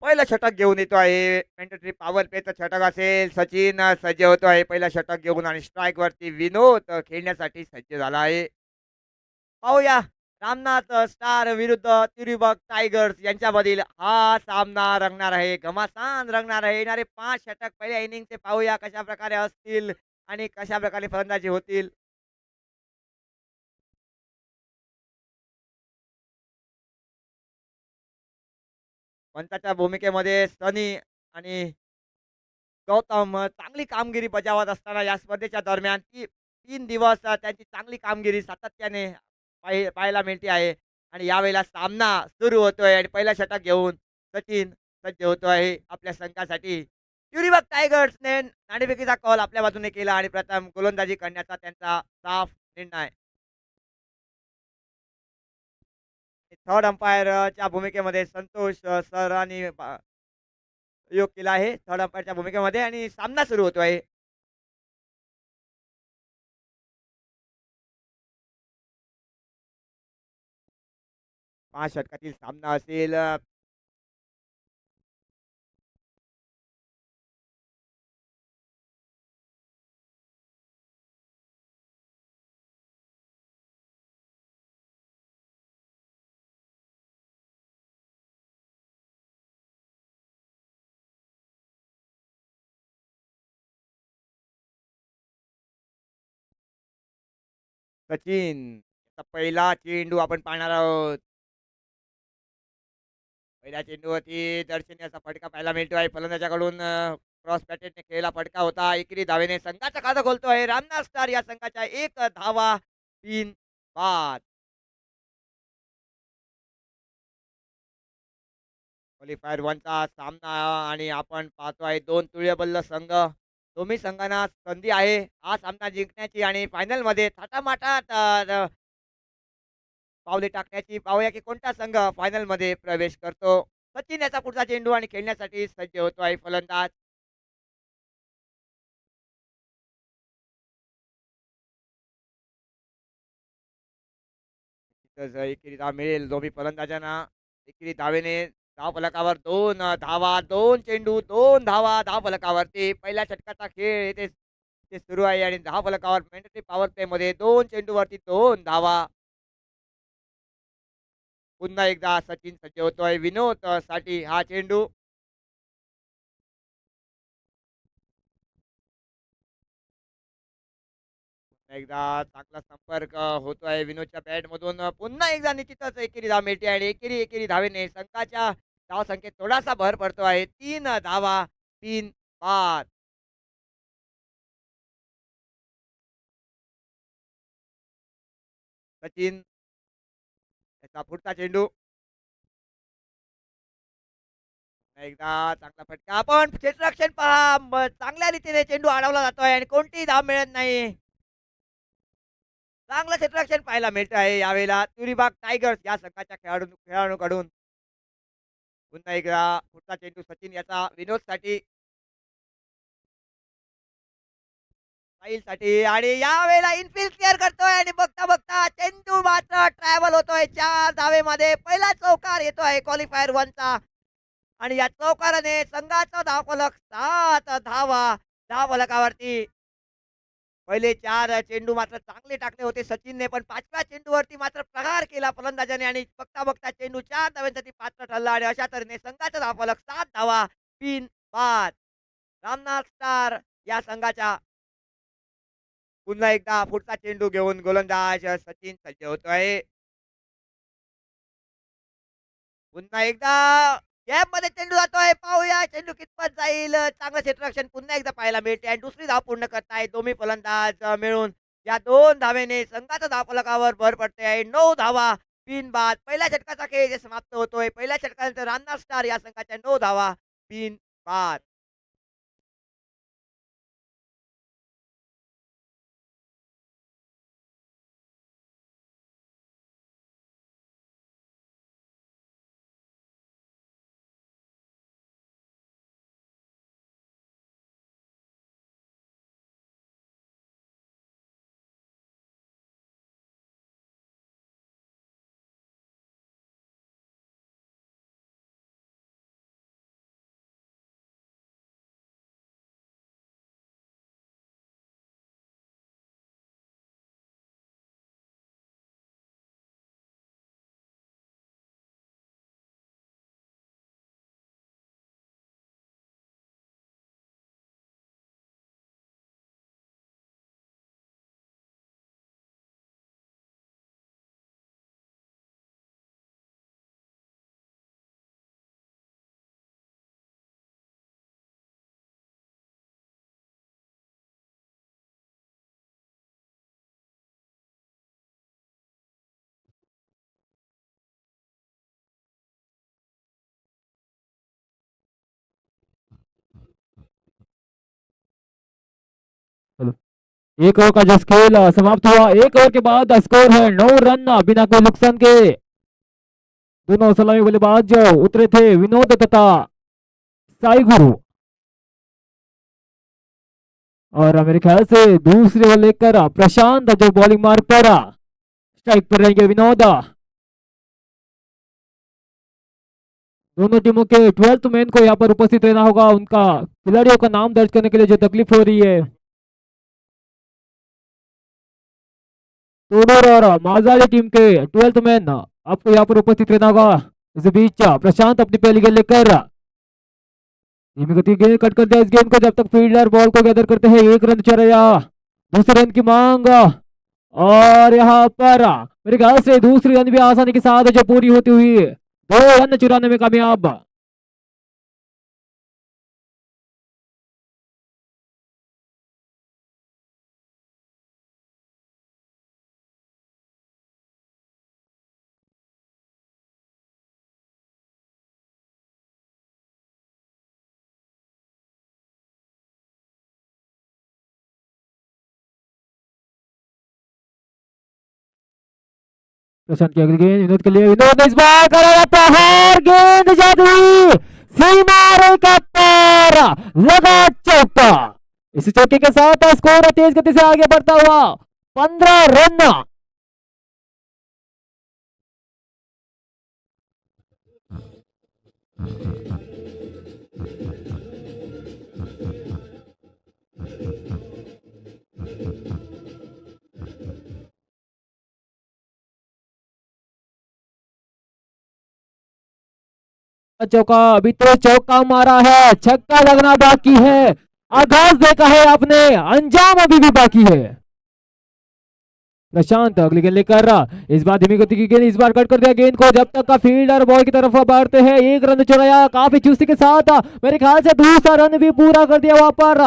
पहिलं षटक घेऊन येतो आहे. मॅन्डेटरी पॉवर प्लेचं षटक असेल. सचिन सज्ज होतो आहे पहिलं षटक घेऊन आणि स्ट्राईकवरती विनोद खेळण्यासाठी सज्ज झाला आहे. पाहूया रामनाथ स्टार विरुद्ध त्रिबक टायगर्स यांच्यामधील हा सामना रंगणार आहे. घमासान रंगणार आहे. येणारे 5 षटक पहिल्या इनिंगचे पाहूया कशाप्रकारे असतील आणि कशाप्रकारे फलंदाजी होतील. पंचाच्या भूमिकेमध्ये सनी आणि गौतम चांगली कामगिरी बजावत असताना या स्पर्धेच्या दरम्यान 3 दिवस त्यांची चांगली कामगिरी सातत्याने पाहायला मिळते आहे आणि यावेळेला सामना सुरू होतोय आणि पहिला षटक घेऊन सचिन सज्ज होतो आहे आपल्या संघासाठी. युरिबक टायगर्सने नाणेफेकीचा कॉल आपल्या बाजूने केला आणि प्रथम गोलंदाजी करण्याचा त्यांचा साफ निर्णय. थर्ड अंपायरच्या भूमिकेमध्ये संतोष सरांनी योग केला आहे थर्ड अंपायरच्या भूमिकेमध्ये आणि सामना सुरू होतो आहे. 5 षटकातील सामना असेल. सचिन याचा पहिला चेंडू आपण पाहणार आहोत. पहिल्या चेंडूवरती दर्शनी असा फटका पाहायला मिळतो आहे फलंदाजाकडून. क्रॉस पॅटेटने केलेला फटका होता. एकेरी धावेने संघाचा खाता खोलतो आहे रामनाथ स्टार या संघाच्या 1 धावा 3 बाद. क्वालिफायर 1 चा सामना आणि आपण पाहतोय 2 तुल्यबल्ल संघ. दोन्ही संघांना संधी आहे हा सामना जिंकण्याची आणि फायनलमध्ये थाटामाटात पावले टाकण्याची. पाहूया की कोणता संघ फायनलमध्ये प्रवेश करतो. सचिन याचा पुढचा चेंडू आणि खेळण्यासाठी सज्ज होतो आहे फलंदाज. तिथंच एकेरी धाव मिळेल दोन्ही फलंदाजांना. एकेरी धावेने धाव फलकावर 2 धावा, 2 चेंडू, 2 धावा धाव फलकावरती. पहिल्या षटकाचा खेळ येथे ते सुरू आहे आणि धाव फलकावर मॅन्डेटरी पॉवर प्लेमध्ये 2 चेंडूवरती 2 धावा. पुन्हा एकदा सचिन सज्ज होतोय विनोद साठी हा चेंडू. पुन्हा एकदा चांगला संपर्क होतोय विनोदच्या बॅट मधून. पुन्हा एकदा निश्चितच एकेरी धाव मिळते आणि एकेरी एकेरी धावेने संघाच्या धावसंख्येत थोडासा भर पडतो आहे. 3 धावा 3 बाद. सचिन याचा पुढचा चेंडू. पुन्हा एकदा चांगला फटका. आपण क्षेत्ररक्षण पहा चांगल्या रीतीने चेंडू अडवला जातोय आणि कोणतीही धाव मिळत नाही. चांगलं क्षेत्ररक्षण पाहायला मिळत आहे यावेळेला तुरीबाग टायगर्स या संघाच्या खेळाडूकडून. पुन्हा एकदा पुढचा चेंडू सचिन याचा विनोदसाठी साठी आणि यावेळेला इनफिल्ड क्लिअर करतोय आणि बघता बघता चेंडू मात्र ट्रॅव्हल होतोय 4 धावेमध्ये. पहिला चौकार येतोय क्वालिफायर 1 चा आणि या चौकाराने संघाचा धावफलक 7 धावा धावफलकावरती. पहिले 4 चेंडू मात्र चांगले टाकले होते सचिनने, पण 5व्या चेंडूवरती मात्र प्रहार केला फलंदाजाने आणि बघता बघता चेंडू 4 धावांसाठी पात्र ठरला आणि अशा तऱ्हेने संघाचा धावफलक 7 धावा 3 बाद. रामनाथ स्टार या संघाच्या पुन्हा एकदा पुढचा चेंडू घेऊन गोलंदाज सचिन सज्ज होतोय. पुन्हा एकदा गॅपमध्ये चेंडू जातोय. पाहूया चेंडू कितपत जाईल. चांगलं क्षेत्ररक्षण पुन्हा एकदा पाहायला मिळते आणि दुसरी धाव पूर्ण करताय दोन्ही फलंदाज मिळून. या 2 धावेने संघाचा धावफलकावर भर पडते आहे. 9 धावा 3 बाद. पहिल्या षटकाचा खेळ इथे समाप्त होतोय. पहिल्या षटकानंतर रामनाथ स्टार या संघाच्या 9 धावा 3 बाद. एक ओवर का जो खेल समाप्त हुआ, एक ओवर के बाद स्कोर है 9 रन बिना कोई नुकसान के। दोनों सलामी बल्लेबाज जो उतरे थे विनोद तथा साई गुरु, और मेरे ख्याल से दूसरी ओवर लेकर प्रशांत जो बॉलिंग मार्ग पर स्ट्राइक पर रहेंगे विनोद। दोनों टीमों के 12th मैन को यहाँ पर उपस्थित रहना होगा, उनका खिलाड़ियों का नाम दर्ज करने के लिए जो तकलीफ हो रही है। तोडूर और माजारी टीम के 12th मैन आपको यहाँ पर उपस्थित रहना होगा। इस बीच प्रशांत अपनी पहली गेंद लेकर धीमी गति गेंद कट कर दिया इस गेंद को, जब तक फील्डर बॉल को गैदर करते हैं। एक रन चढ़ाया, दूसरे रन की मांग, और यहाँ पर मेरे ख्याल से दूसरी रन भी आसानी के साथ जो पूरी होती हुई 2 रन चुराने में कामयाब। प्रशांत की अगली गेंद विनोद के लिए, विनोद इस बार करा जाता है, गेंद जादुई सीमा रेखा पर लगा चौका। इस चौके के साथ स्कोर तेज गति से आगे बढ़ता हुआ 15 रन। चौका, अभी तो चौका मारा है, छक्का लगना बाकी है। आगाज देखा है आपने, अंजाम अभी भी बाकी है। प्रशांत अगली गेंद लेकर इस बार धीमी गति की गेंद, इस बार कट कर दिया गेंद को, जब तक का फील्डर बॉल की तरफ बढ़ते हैं। एक रन चुराया काफी चुस्ती के साथ, मेरे ख्याल से दूसरा रन भी पूरा कर दिया वहां पर।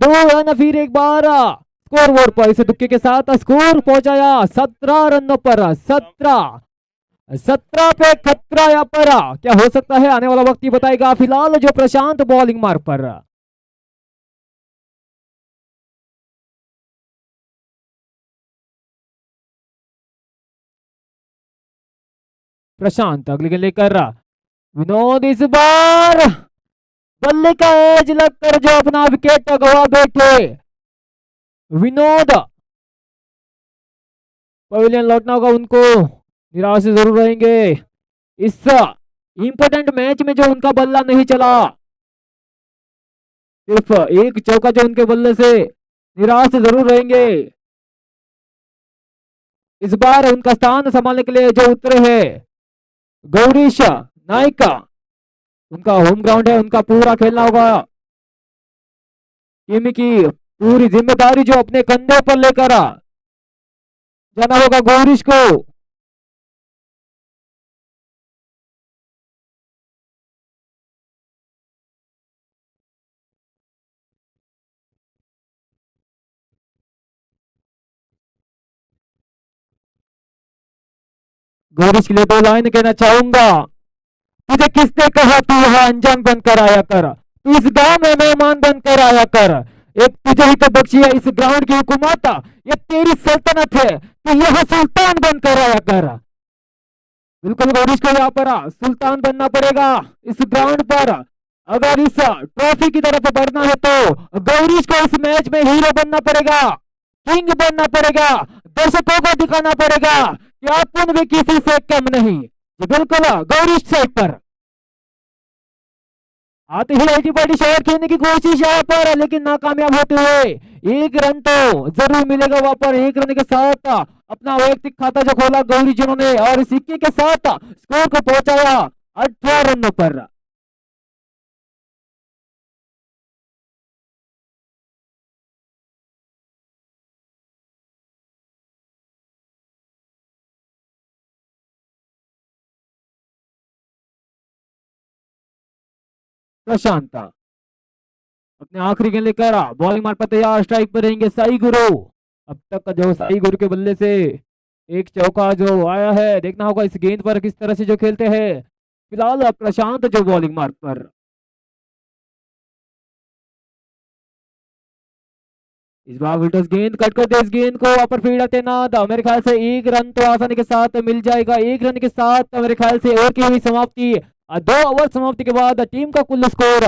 2 रन फिर एक बार स्कोर बोर्ड पर इस तुक्के के साथ स्कोर पहुंचाया 17 रनों पर। 17 पे खतरा यहाँ पर क्या हो सकता है, आने वाला वक्त ही बताएगा। फिलहाल जो प्रशांत बॉलिंग मार्ग पर, प्रशांत अगली गेंद लेकर विनोद इस बार बल्ले का एज लगकर जो अपना विकेट गवा बैठे विनोद, पवेलियन लौटना होगा उनको, निराश जरूर रहेंगे। इस इंपॉर्टेंट मैच में जो उनका बल्ला नहीं चला, सिर्फ एक चौका जो उनके बल्ले से, निराश जरूर रहेंगे। इस बार उनका स्थान संभालने के लिए जो उतरे हैं गौरीश नायका, उनका होम ग्राउंड है, उनका पूरा खेलना होगा। टीम की पूरी जिम्मेदारी जो अपने कंधे पर लेकर जाना होगा गौरीश को। गौरीश के लिए 2 लाइन कहना चाहूंगा। तुझे किसने कहा तू यहाँ अनजान बनकर आया कर, तू इस गांव में मेहमान बनकर आया कर। एक तुझे ही तो बख्शी है इस ग्राउंड की हुकूमत, ये तेरी सल्तनत है, तू यहाँ सुल्तान बनकर आया कर। बिल्कुल गौरीश को यहाँ पर सुल्तान बनना पड़ेगा इस ग्राउंड पर। अगर इस ट्रॉफी की तरफ बढ़ना है तो गौरीश को इस मैच में हीरो बनना पड़ेगा, किंग बनना पड़ेगा, दर्शकों को दिखाना पड़ेगा कि अपन भी किसी से कम नहीं। बिल्कुल गौरीश सेट पर आते ही आईटी पार्टी शहर खेलने की कोशिश यहाँ पर, लेकिन नाकामयाब होते हुए 1 रन तो जरूर मिलेगा वहां पर। 1 रन के साथ अपना वैयक्तिक खाता जो खोला गौरी जिन्होंने, और इस सिक्के के साथ स्कोर को पहुंचाया 18 रनों पर। प्रशांत अपने आखिरी गेंद लेकर बॉलिंग मार पर तैयार, स्ट्राइक पर रहेंगे साई गुरु। अब तक का जो साई गुरु के बल्ले से एक चौका जो आया है, देखना होगा इस गेंद पर किस तरह से जो खेलते हैं। फिलहाल प्रशांत जो बॉलिंग मार्ग पर। इस बार विल्टर्स गेंद कट कर दे, इस गेंद को अपर फील्डर तैनात, मेरे ख्याल से एक रन तो आसानी के साथ मिल जाएगा, एक रन के साथ मेरे ख्याल से ओवर की हुई समाप्ति। 2 ओवर समाप्ति के बाद टीम का कुल score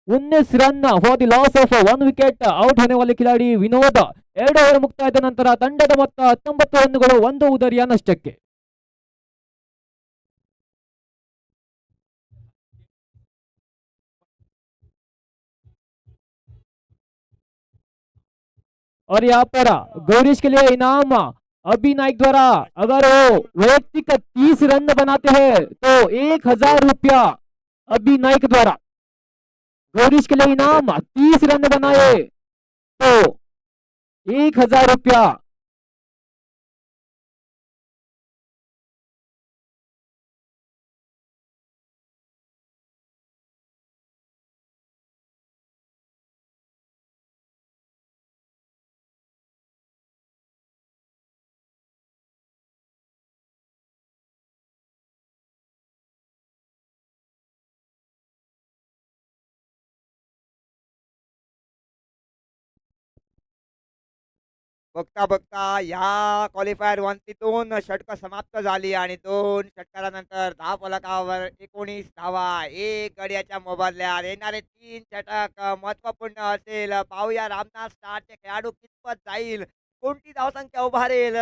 19 run for the loss of 1 wicket. Out होने वाले खिलाड़ी विनोद। 2 ಓವರ್ ಮುಕ್ತಾಯದ ನಂತರ ತಂಡದ ಮೊತ್ತ 19 ರನ್ಗಳು 1 ಉದರಿಯ ನಷ್ಟಕ್ಕೆ. और यहाँ पर गौरीश के लिए इनाम अभी नाइक द्वारा, अगर वो वैयक्तिक 30 रन बनाते हैं तो 1000 रुपया अभी नाइक द्वारा। गौरीश के लिए इनाम 30 रन बनाए तो 1000 रुपया। बघता बघता या क्वालिफायर वनची 2 षटकं समाप्त झाली आणि 2 षटकारानंतर धावफलकावर 19 धावा, 1 गड्याच्या मोबदल्यात येणारे 3 षटक महत्वपूर्ण असेल. पाहूया रामनाथ स्टारचे खेळाडू कितपत जाईल, कोणती धावसंख्या उभारेल,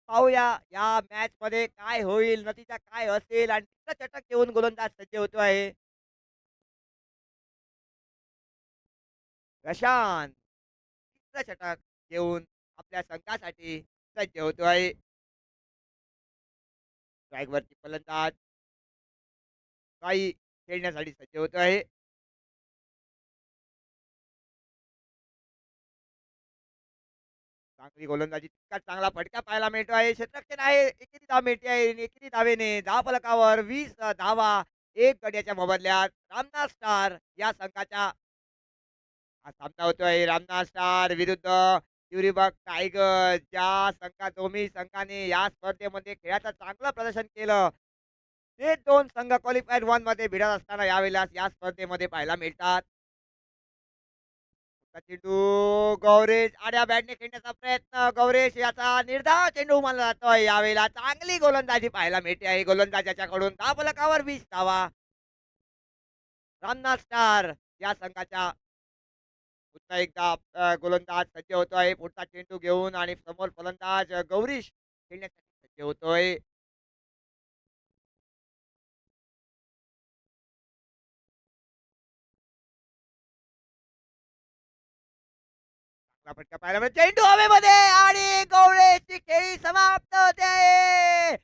पाहूया या मॅच मध्ये काय होईल, नतीजा काय असेल. आणि 3रं षटक घेऊन गोलंदाज सज्ज होतो आहे प्रशांत. 3रं षटक घेऊन आपल्या संघासाठी सज्ज होतो आहे. स्ट्राईकवरती फलंदाज काही खेळण्यासाठी सज्ज होतो आहे. चांगली गोलंदाजी, तितकाच चांगला फटका पाहायला मिळतो आहे. क्षेत्ररक्षण आहे, एकेरी धाव मिळते आहे. एकेरी धावेने धावफलकावर 20 धावा, 1 गड्याच्या मोबदल्यात रामनाथ स्टार या संघाच्या हा सामना होतो आहे. रामनाथ स्टार विरुद्ध युरिबक टायगर. दोन्ही संघाने या स्पर्धेमध्ये खेळाचं चांगलं प्रदर्शन केलं, ते 2 संघ क्वालिफायर 1 मध्ये भिडत असताना यावेळेला या स्पर्धेमध्ये पाहायला मिळतात. चेंडू गौरेश आड्या बॅटने खेळण्याचा प्रयत्न, गौरेश याचा निर्धाव चेंडू मानला जातोय. यावेळेला चांगली गोलंदाजी पाहायला मिळते आहे गोलंदाजाच्याकडून. धावफलकावर 20 धावा. रामनाथ स्टार या संघाच्या पुन्हा एकदा गोलंदाज सज्ज होतोय पुढचा चेंडू घेऊन आणि समोर फलंदाज गौरीश खेळण्यासाठी सज्ज होतोय. चांगला फटका पाहायला मिळतो. चेंडू हवेमध्ये आणि गौरेशची खेळी समाप्त होते.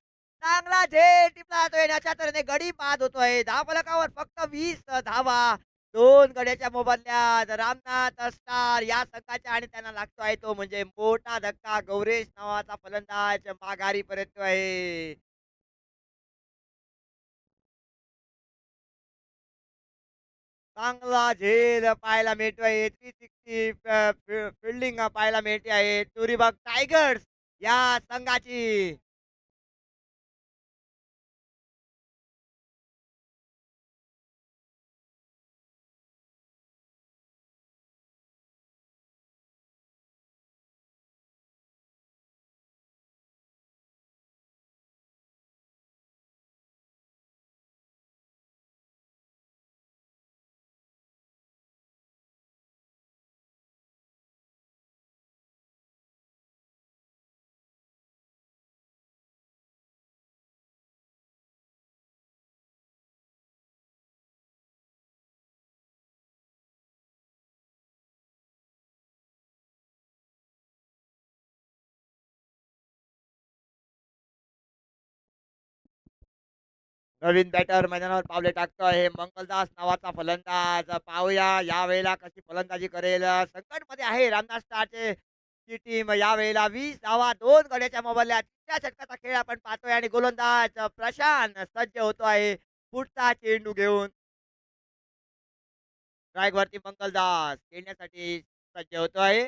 चांगला झेल टिपला जातोय. याच्या तऱ्हेने गडी बाद होतोय. धावफलकावर फक्त 20 धावा, 2 गड्याच्या मोबदल्यात रामनाथ स्टार या संघाच्या. आणि त्यांना लागतोय तो म्हणजे मोठा धक्का. गौरेश नावाचा फलंदाज माघारी परततोय. चांगला झेल पाहायला मिळतोय. 360 फिल्डिंग पाहायला मिळते आहे तुरीबाग टायगर्स या संघाची. नवीन बॅटर मैदानावर पावले टाकतोय हे मंगलदास नावाचा फलंदाज. पाहूया यावेळेला कशी फलंदाजी करेल. संकटमध्ये आहे रामनाथ स्टारचे ची टीम. यावेळेला 20 धावा, 2 गड्याच्या मोबदल्यात 3 षटकाचा खेळ आपण पाहतोय. आणि गोलंदाज प्रशांत सज्ज होतो आहे पुढचा चेंडू घेऊन. स्ट्राईक वरती मंगलदास खेळण्यासाठी सज्ज होतो आहे.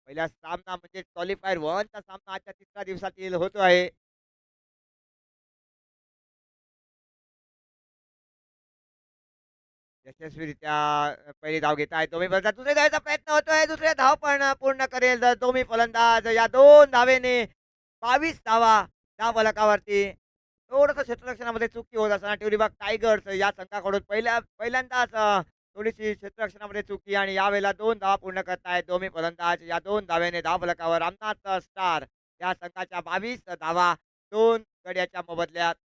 पहिला सामना म्हणजे क्वालिफायर 1 चा सामना आजच्या 3ऱ्या दिवसातील होतो आहे. यशस्वीरित्या पहिली धाव घेत आहेत दोन्ही फलंदाज. दुसऱ्या धावेचा प्रयत्न होतोय. दुसऱ्या धाव पण पूर्ण करेल दोन्ही फलंदाज. या 2 धावेने 22 धावा धावफलकावरती. थोडंसं क्षेत्ररक्षणामध्ये चुकी होत असताना ट्युरिबाग टायगर्स या संघाकडून पहिल्यांदाच थोडीशी क्षेत्ररक्षणामध्ये चुकी आणि यावेळेला 2 धावा पूर्ण करतायत दोन्ही फलंदाज. या 2 धावेने धावफलकावर रामनाथ स्टार या संघाच्या 22 धावा 2 गड्याच्या मोबदल्यात.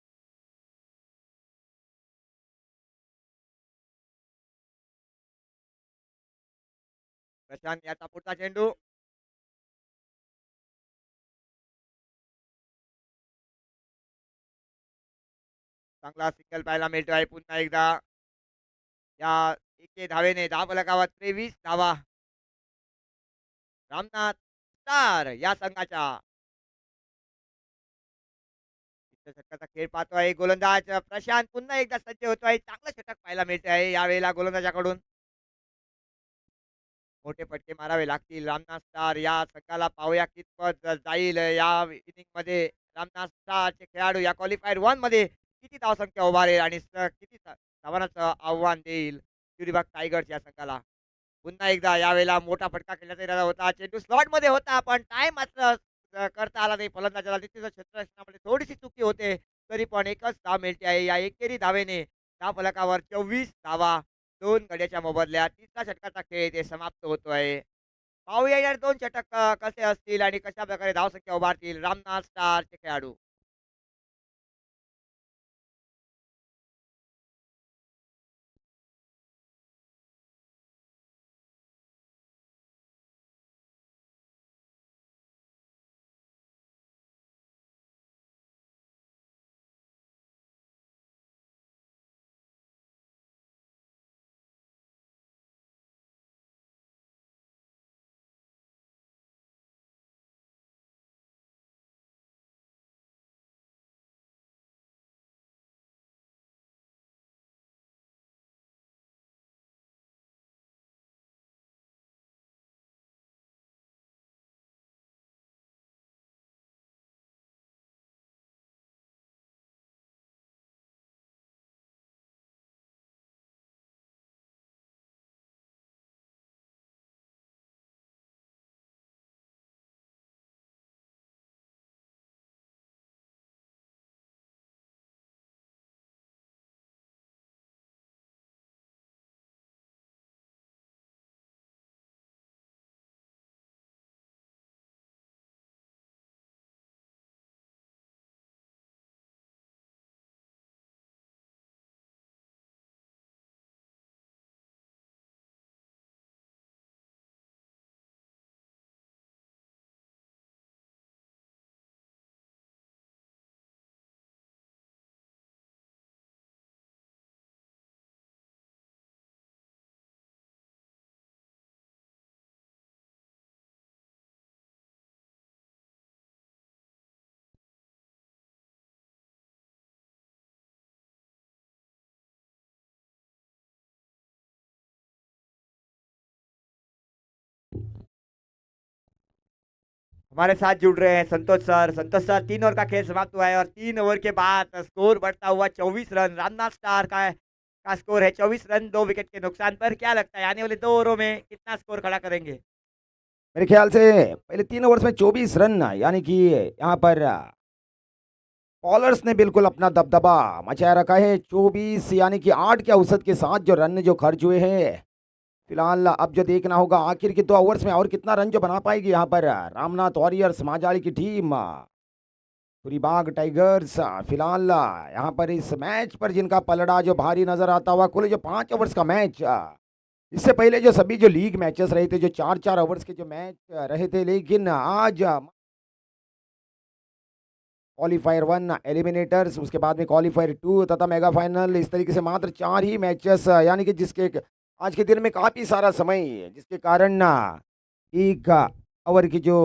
प्रशांत याचा पुढचा चेंडू. चांगला सिंगल पाहायला मिळतो आहे पुन्हा एकदा. या एके धावेने धावफलकावर 23 धावा रामनाथ स्टार या संघाच्या. षटकाचा खेळ पाहतोय गोलंदाज प्रशांत पुन्हा एकदा सज्ज होतोय. चांगलं षटक पाहायला मिळत आहे यावेळेला गोलंदाजाकडून. मोठे फटके मारावे लागतील रामनाथ स्टार या संघाला. पाहूया कितपत जाईल या इनिंग मध्ये रामनाथ स्टारचे खेळाडू या क्वालिफायर 1 मध्ये किती धावसंख्या उभारेल आणि किती धावांचं आव्हान देईल ट्युरिबाग टायगर्स या संघाला. पुन्हा एकदा यावेळेला मोठा फटका खेळण्याचा इरादा होता. चेंडू स्लॉट मध्ये होता पण टाइम मात्र करता आला नाही फलंदाजाला. तिथे क्षेत्ररक्षणामध्ये थोडीशी चुकी होते तरी पण एकच धाव मिळते आहे. या एकेरी धावेने धावफलकावर 24 धावा 2 गड्याच्या मोबदल्यात. तिसरा षटकाचा खेळ इथे समाप्त होतोय. पाहूया या 2 षटक कसे असतील आणि कशा प्रकारे धावसंख्या उभारतील रामनाथ स्टारचे खेळाडू. हमारे साथ जुड़ रहे हैं संतोष सर. संतोष सर, 3 ओवर का खेल समाप्त हुआ है और 3 ओवर के बाद स्कोर बढ़ता हुआ 24 रन. रामनाथ स्टार का स्कोर है 24 रन 2 विकेट के नुकसान पर. क्या लगता है आने वाले 2 ओवरों में कितना स्कोर खड़ा करेंगे? मेरे ख्याल से पहले 3 ओवर्स में 24 रन, यानी कि यहाँ पर बॉलर्स ने बिल्कुल अपना दबदबा मचाया रखा है. 24 यानी कि 8 के औसत के साथ जो रन जो खर्च हुए हैं, फिलहाल अब जो देखना होगा आखिर के 2 ओवर्स में और कितना रन जो बना पाएगी यहाँ पर रामनाथ वॉरियर्स माजाड़ी की टीम. ट्युरिबाग टाइगर्स फिलहाल यहाँ पर इस मैच पर जिनका पलड़ा जो भारी नजर आता हुआ. कुल जो 5 ओवर्स का मैच, इससे पहले जो सभी जो लीग मैचेस रहे थे, जो 4-4 ओवर्स के जो मैच रहे थे, लेकिन आज क्वालिफायर 1 एलिमिनेटर्स, उसके बाद में क्वालिफायर 2 तथा मेगा फाइनल, इस तरीके से मात्र 4 ही मैचेस, यानी कि जिसके आज के दिन में काफ़ी सारा समय, जिसके कारण एक ओवर की जो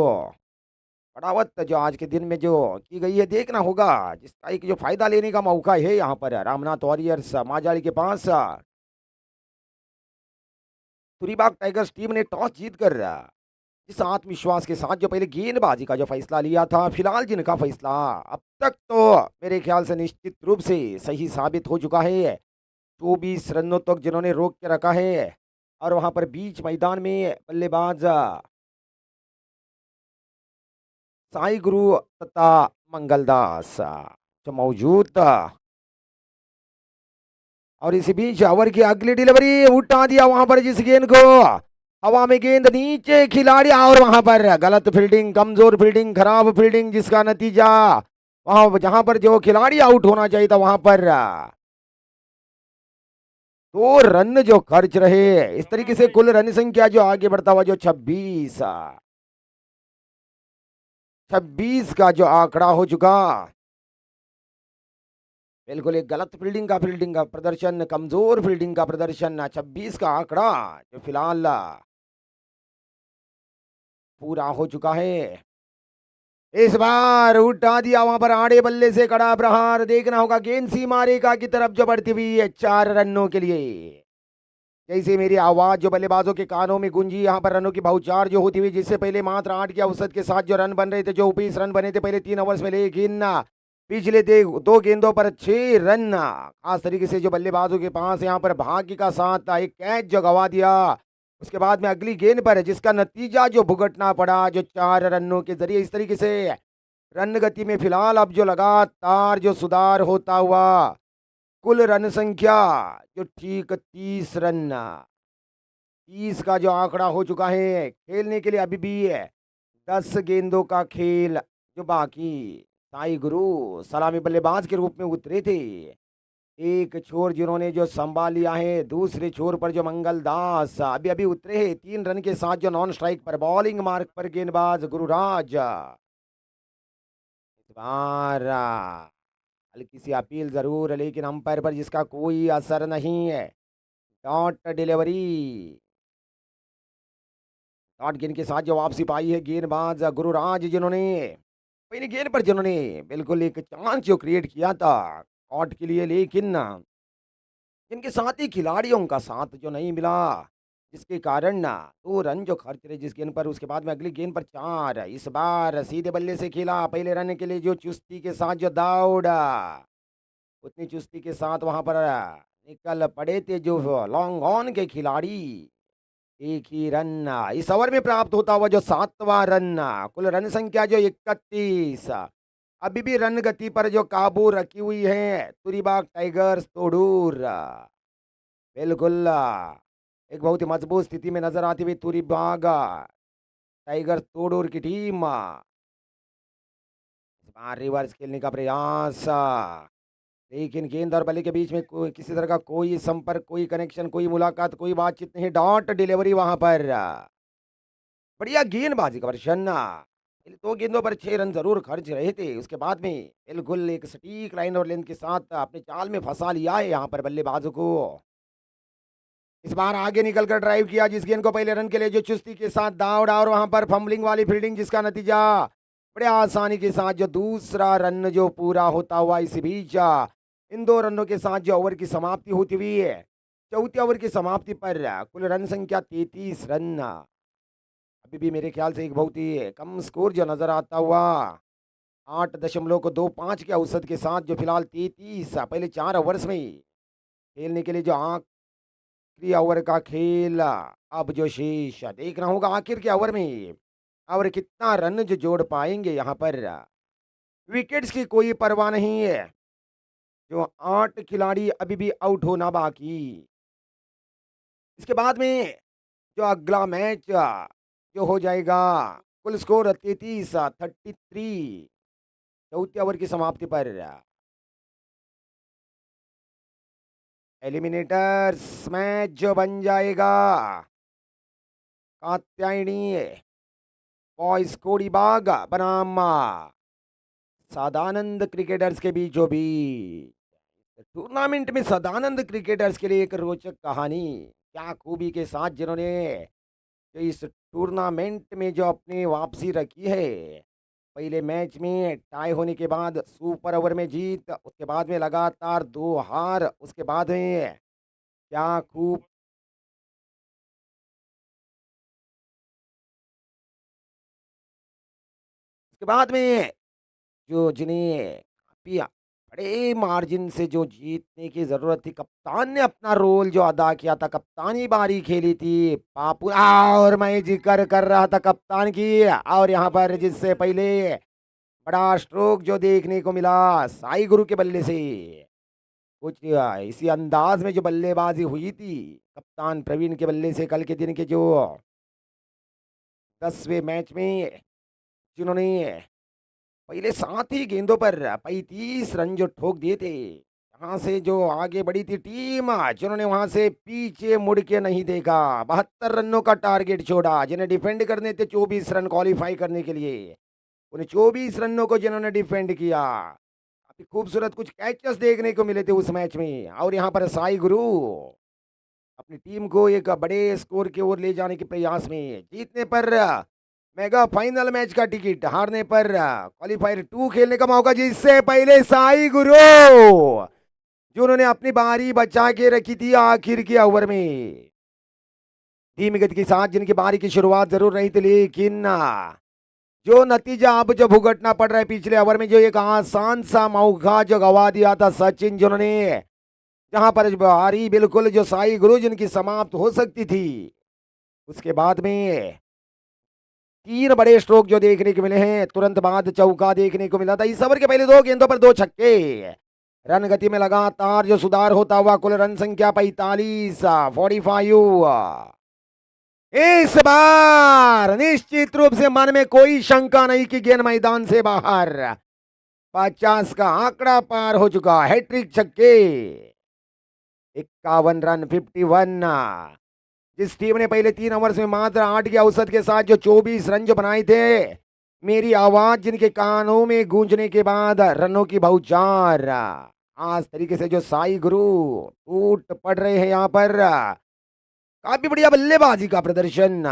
बढ़ावत जो आज के दिन में जो की गई है, देखना होगा जिसका एक जो फायदा लेने का मौका है यहाँ पर रामनाथ वॉरियर्स माजाड़ी के पास. ट्युरिबाग टाइगर्स टीम ने टॉस जीतकर इस आत्मविश्वास के साथ जो पहले गेंदबाजी का जो फैसला लिया था, फिलहाल जिनका फैसला अब तक तो मेरे ख्याल से निश्चित रूप से सही साबित हो चुका है. 24 रनों तक जिन्होंने रोक के रखा है। और वहां पर बीच मैदान में बल्लेबाज साई गुरु तथा मंगलदास जो मौजूद था। और इसी बीच ओवर की अगली डिलीवरी उठा दिया वहां पर जिस गेंद को, हवा में गेंद नीचे खिलाड़ी, और वहां पर गलत फील्डिंग, कमजोर फील्डिंग, खराब फील्डिंग, जिसका नतीजा वहां जहां पर जो खिलाड़ी आउट होना चाहिए था वहां पर 2 रन जो खर्च रहे। इस तरीके से कुल रन संख्या जो आगे बढ़ता हुआ जो 26 का जो आंकड़ा हो चुका। बिल्कुल एक गलत फील्डिंग का प्रदर्शन, कमजोर फील्डिंग का प्रदर्शन, 26 का आंकड़ा जो फिलहाल पूरा हो चुका है। इस बार उठा दिया वहां पर आड़े बल्ले से कड़ा प्रहार, देखना होगा गेंद सीमा रेखा की तरफ जो बढ़ती हुई है 4 रनों के लिए। जैसे मेरी आवाज जो बल्लेबाजों के कानों में गूंजी, यहाँ पर रनों की बहुचार जो होती हुई, जिससे पहले मात्र 8 के औसत के साथ जो रन बन रहे थे, जो 20 रन बने थे पहले 3 ओवर्स में, लेकिन पिछले 2 गेंदों पर 6 रन खास तरीके से जो बल्लेबाजों के पास यहाँ पर भाग्य का साथ था, एक कैच जो गवा दिया। उसके बाद में अगली गेंद पर जिसका नतीजा जो भुगतना पड़ा जो 4 रनों के जरिए। इस तरीके से रन गति में फिलहाल अब जो लगातार जो सुधार होता हुआ, कुल रन संख्या जो ठीक 30 का जो आंकड़ा हो चुका है। खेलने के लिए अभी भी 10 गेंदों का खेल जो बाकी। साई गुरु सलामी बल्लेबाज के रूप में उतरे थे, एक छोर जिन्होंने जो संभाल लिया है, दूसरे छोर पर जो मंगलदास अभी अभी उतरे हैं 3 रन के साथ जो नॉन स्ट्राइक पर, बॉलिंग मार्क पर गेंदबाज गुरुराज। इस बार हल्की सी अपील जरूर, लेकिन अंपायर पर जिसका कोई असर नहीं है। डॉट डिलीवरी, डॉट गेंद के साथ जो वापसी पाई है गेंदबाज गुरुराज, जिन्होंने पहली गेंद पर जिन्होंने बिल्कुल एक चांस जो क्रिएट किया था कॉट के लिए, लेकिन इनके साथ ही खिलाड़ियों का साथ जो नहीं मिला, जिसके कारण 2 रन जो खर्च रहे जिस गेंद पर। उसके बाद में अगली गेंद पर 4। इस बार सीधे बल्ले से खेला, पहले रन के लिए जो चुस्ती के साथ जो दौड़ा, उतनी चुस्ती के साथ वहां पर निकल पड़े थे जो लॉन्ग ऑन के खिलाड़ी। एक ही रन इस ओवर में प्राप्त होता हुआ जो 7वां रन, कुल रन संख्या जो 31। अभी भी रन गति पर जो काबू रखी हुई है तुरीबाग टाइगर्स तोड़ूर। बिल्कुल एक बहुत ही मजबूत स्थिति में नजर आती हुई तुरीबाग टाइगर्स तोड़ूर की टीम। इस बार रिवर्स खेलने का प्रयास, लेकिन गेंद और बल्ले के बीच में किसी तरह का कोई संपर्क, कोई कनेक्शन, कोई मुलाकात, कोई बातचीत नहीं। डॉट डिलीवरी वहां पर, बढ़िया गेंदबाजी का प्रदर्शन। 2 गेंदों पर 6 रन जरूर खर्च रहे थे। उसके बाद में बिल्कुल एक सटीक लाइन और लेंथ के साथ अपने चाल में फंसा लिया है यहाँ पर बल्लेबाजों को। इस बार आगे निकलकर ड्राइव किया जिस गेंद को, पहले रन के लिए जो चुस्ती के साथ दौड़ा, और वहां पर फंबलिंग वाली फील्डिंग, जिसका नतीजा बड़े आसानी के साथ जो दूसरा रन जो पूरा होता हुआ। इसी बीच इन 2 रनों के साथ जो ओवर की समाप्ति होती हुई है, चौथे ओवर की समाप्ति पर कुल रन संख्या 33 रन। अभी भी मेरे ख्याल से एक बहुत ही कम स्कोर जो नजर आता हुआ, 8.25 के औसत के साथ जो फिलहाल 33 पहले 4 ओवर्स में खेलने के लिए जो आखिरी ओवर का खेल अब जो शेष देखना होगा आखिर के ओवर में और कितना रन जो जोड़ पाएंगे। यहाँ पर विकेट्स की कोई परवाह नहीं है, जो 8 खिलाड़ी अभी भी आउट होना बाकी। इसके बाद में जो अगला मैच जो हो जाएगा, कुल स्कोर 33 चौथे ओवर की समाप्ति पर एलिमिनेटर्स मैच जो बन जाएगा कात्यायनी बॉयज कोडीबाग बनाम सदानंद क्रिकेटर्स के बीचों बीच। टूर्नामेंट में सदानंद क्रिकेटर्स के लिए एक रोचक कहानी, क्या खूबी के साथ जिन्होंने जो इस टूर्नामेंट में जो अपनी वापसी रखी है। पहले मैच में टाई होने के बाद सुपर ओवर में जीत, उसके बाद में लगातार 2 हार, उसके बाद में क्या खूब उसके बाद में जो जिन्हें काफी बड़े मार्जिन से जो जीतने की जरूरत थी, कप्तान ने अपना रोल जो अदा किया था, कप्तानी बारी खेली थी पापू, और मैं जिक्र कर रहा था कप्तान की। और यहाँ पर जिससे पहले बड़ा स्ट्रोक जो देखने को मिला साई गुरु के बल्ले से, कुछ इसी अंदाज में जो बल्लेबाजी हुई थी कप्तान प्रवीण के बल्ले से कल के दिन के जो 10वें मैच में, जिन्होंने पहले 7 ही गेंदों पर 35 रन जो ठोक दिए थे, यहाँ से जो आगे बढ़ी थी टीम, जिन्होंने वहां से पीछे मुड़ के नहीं देखा, 72 रनों का टारगेट छोड़ा, जिन्हें डिफेंड करने थे 24 रन क्वालिफाई करने के लिए, उन्हें 24 रनों को जिन्होंने डिफेंड किया। काफी खूबसूरत कुछ कैचेस देखने को मिले थे उस मैच में। और यहाँ पर साई गुरु अपनी टीम को एक बड़े स्कोर की ओर ले जाने के प्रयास में, जीतने पर मेगा फाइनल मैच का टिकट, हारने पर क्वालिफायर 2 खेलने का मौका। जिससे पहले साई गुरु जिन्होंने अपनी बारी बचा के रखी थी आखिर के ओवर में, धीमी गति के साथ जिनकी बारी की शुरुआत जरूर रही थी, लेकिन जो नतीजा अब जो भुगतना पड़ रहा है पिछले ओवर में, जो एक आसान सा मौका जो गवा दिया था सचिन, जिन्होंने जहां पर बारी बिल्कुल जो साई गुरु जिनकी समाप्त हो सकती थी, उसके बाद में 3 बड़े स्ट्रोक जो देखने को मिले हैं, तुरंत बाद चौका देखने को मिला था। इस ओवर के पहले 2 गेंदों पर 2 छक्के, रन गति में लगातार जो सुधार होता हुआ, कुल रन संख्या 45 45। इस बार निश्चित रूप से मन में कोई शंका नहीं कि गेंद मैदान से बाहर, 50 का आंकड़ा पार हो चुका, हैट्रिक छक्के, 51 रन 51। जिस टीम ने पहले 3 ओवर्स में मात्र 8 के औसत के साथ जो 24 रन जो बनाए थे, मेरी आवाज जिनके कानों में गूंजने के बाद रनों की बौछार, आज तरीके से जो साई गुरु टूट पड़ रहे हैं यहाँ पर। काफी बढ़िया बल्लेबाजी का प्रदर्शन,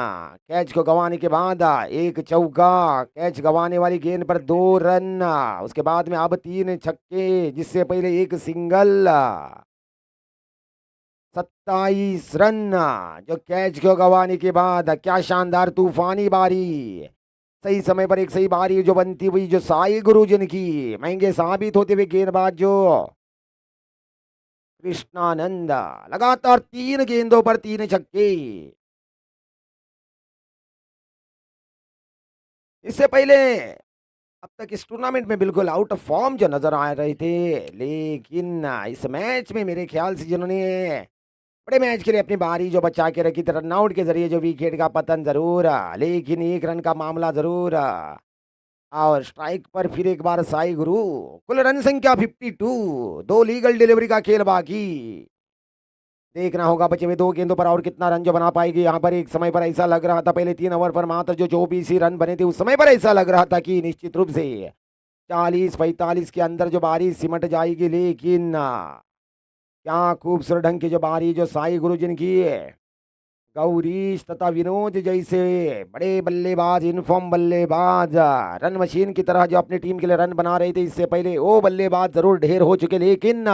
कैच को गंवाने के बाद एक चौका, कैच गंवाने वाली गेंद पर 2 रन, उसके बाद में अब 3 छक्के, जिससे पहले एक सिंगल, 27 रन जो कैच को गंवाने के बाद। क्या शानदार तूफानी बारी, सही समय पर एक सही बारी जो बनती हुई, जो साई गुरु जिनकी महंगे साबित होते हुए गेंदबाज जो कृष्णानंद, लगातार 3 गेंदों पर 3 छक्के। इससे पहले अब तक इस टूर्नामेंट में बिल्कुल आउट ऑफ फॉर्म जो नजर आ रहे थे, लेकिन इस मैच में मेरे ख्याल से जिन्होंने बड़े मैच के लिए अपनी बारी जो बचा के रखी थी, रनआउट के जरिए जो विकेट का पतन जरूर, लेकिन 1 रन का मामला जरूर, और स्ट्राइक पर फिर एक बार साई गुरु। कुल रन संख्या 52, 2 लीगल डिलीवरी का खेल बाकी। देखना होगा बचे हुए 2 गेंदों पर और कितना रन जो बना पाएगी। यहाँ पर एक समय पर ऐसा लग रहा था, पहले 3 ओवर पर मात्र जो 24 ही रन बने थे, उस समय पर ऐसा लग रहा था कि निश्चित रूप से 40-45 के अंदर जो बारी सिमट जाएगी, लेकिन क्या खूबसूरत ढंग की जो बारी जो साई गुरु जिनकी गौरीश तथा विनोद जैसे बड़े बल्लेबाज, इनफॉर्म बल्लेबाज, रन मशीन की तरह जो अपनी टीम के लिए रन बना रहे थे, इससे पहले वो बल्लेबाज जरूर ढेर हो चुके, लेकिन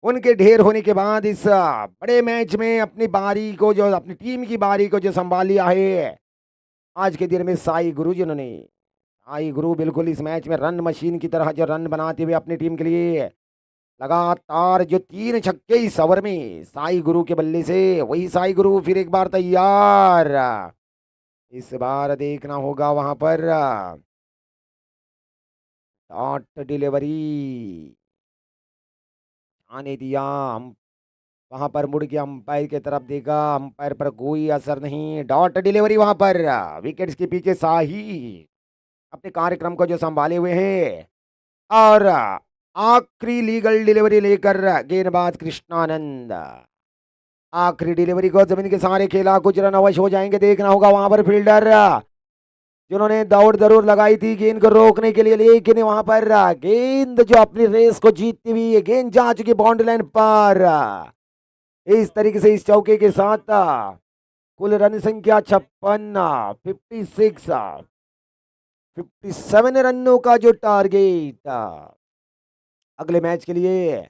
उनके ढेर होने के बाद इस बड़े मैच में अपनी बारी को जो अपनी टीम की बारी को जो संभाल लिया है आज के दिन में साई गुरु, जिन्होंने साई गुरु बिल्कुल इस मैच में रन मशीन की तरह जो रन बनाते हुए अपनी टीम के लिए लगातार जो 3 छक्के इस ओवर में साई गुरु के बल्ले से, वही साई गुरु फिर एक बार तैयार। इस बार देखना होगा वहां पर डॉट डिलीवरी आने दिया, वहां पर मुड़ के अंपायर की तरफ देखा, अंपायर पर कोई असर नहीं, डॉट डिलीवरी वहां पर। विकेट्स के पीछे शाही अपने कार्यक्रम को जो संभाले हुए हैं, और आखिरी लीगल डिलीवरी लेकर गेंदबाज कृष्णानंद, आखिरी डिलीवरी को जमीन के सहारे खेला, कुछ रन अवश्य हो जाएंगे। देखना होगा वहां पर फील्डर जिन्होंने दौड़ जरूर लगाई थी गेंद को रोकने के लिए, लेकिन वहां पर गेंद जो अपनी रेस को जीतती हुई गेंद जा चुकी बाउंड्री लाइन पर। इस तरीके से इस चौके के साथ कुल रन संख्या 56, 57 रनों का जो टारगेट अगले मैच के लिए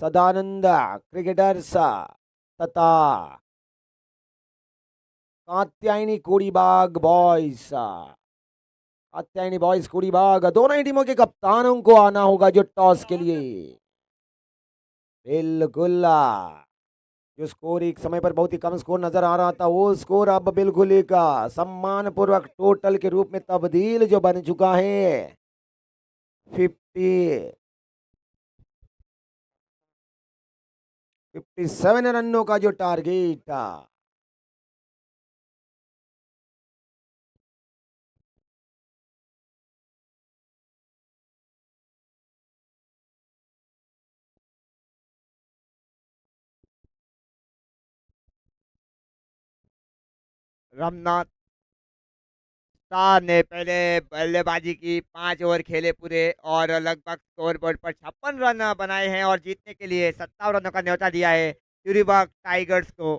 सदानंद क्रिकेटर्स तथा कात्यायनी कोड़ीबाग बॉयज अत्यानी बॉयज कुड़ीबाग दोनों ही टीमों के कप्तानों को आना होगा जो टॉस के लिए। बिल्कुल जो स्कोर एक समय पर बहुत ही कम स्कोर नजर आ रहा था वो स्कोर अब बिल्कुल एक सम्मान पूर्वक टोटल के रूप में तब्दील जो बन चुका है 50 57 रनों का जो टारगेट था। रामनाथ शाह ने पहले बल्लेबाजी की, 5 ओवर खेले पूरे और लगभग स्कोर बोर्ड पर 56 रन बनाए हैं और जीतने के लिए 57 रनों का न्योता दिया है यूरीबाग टाइगर्स को।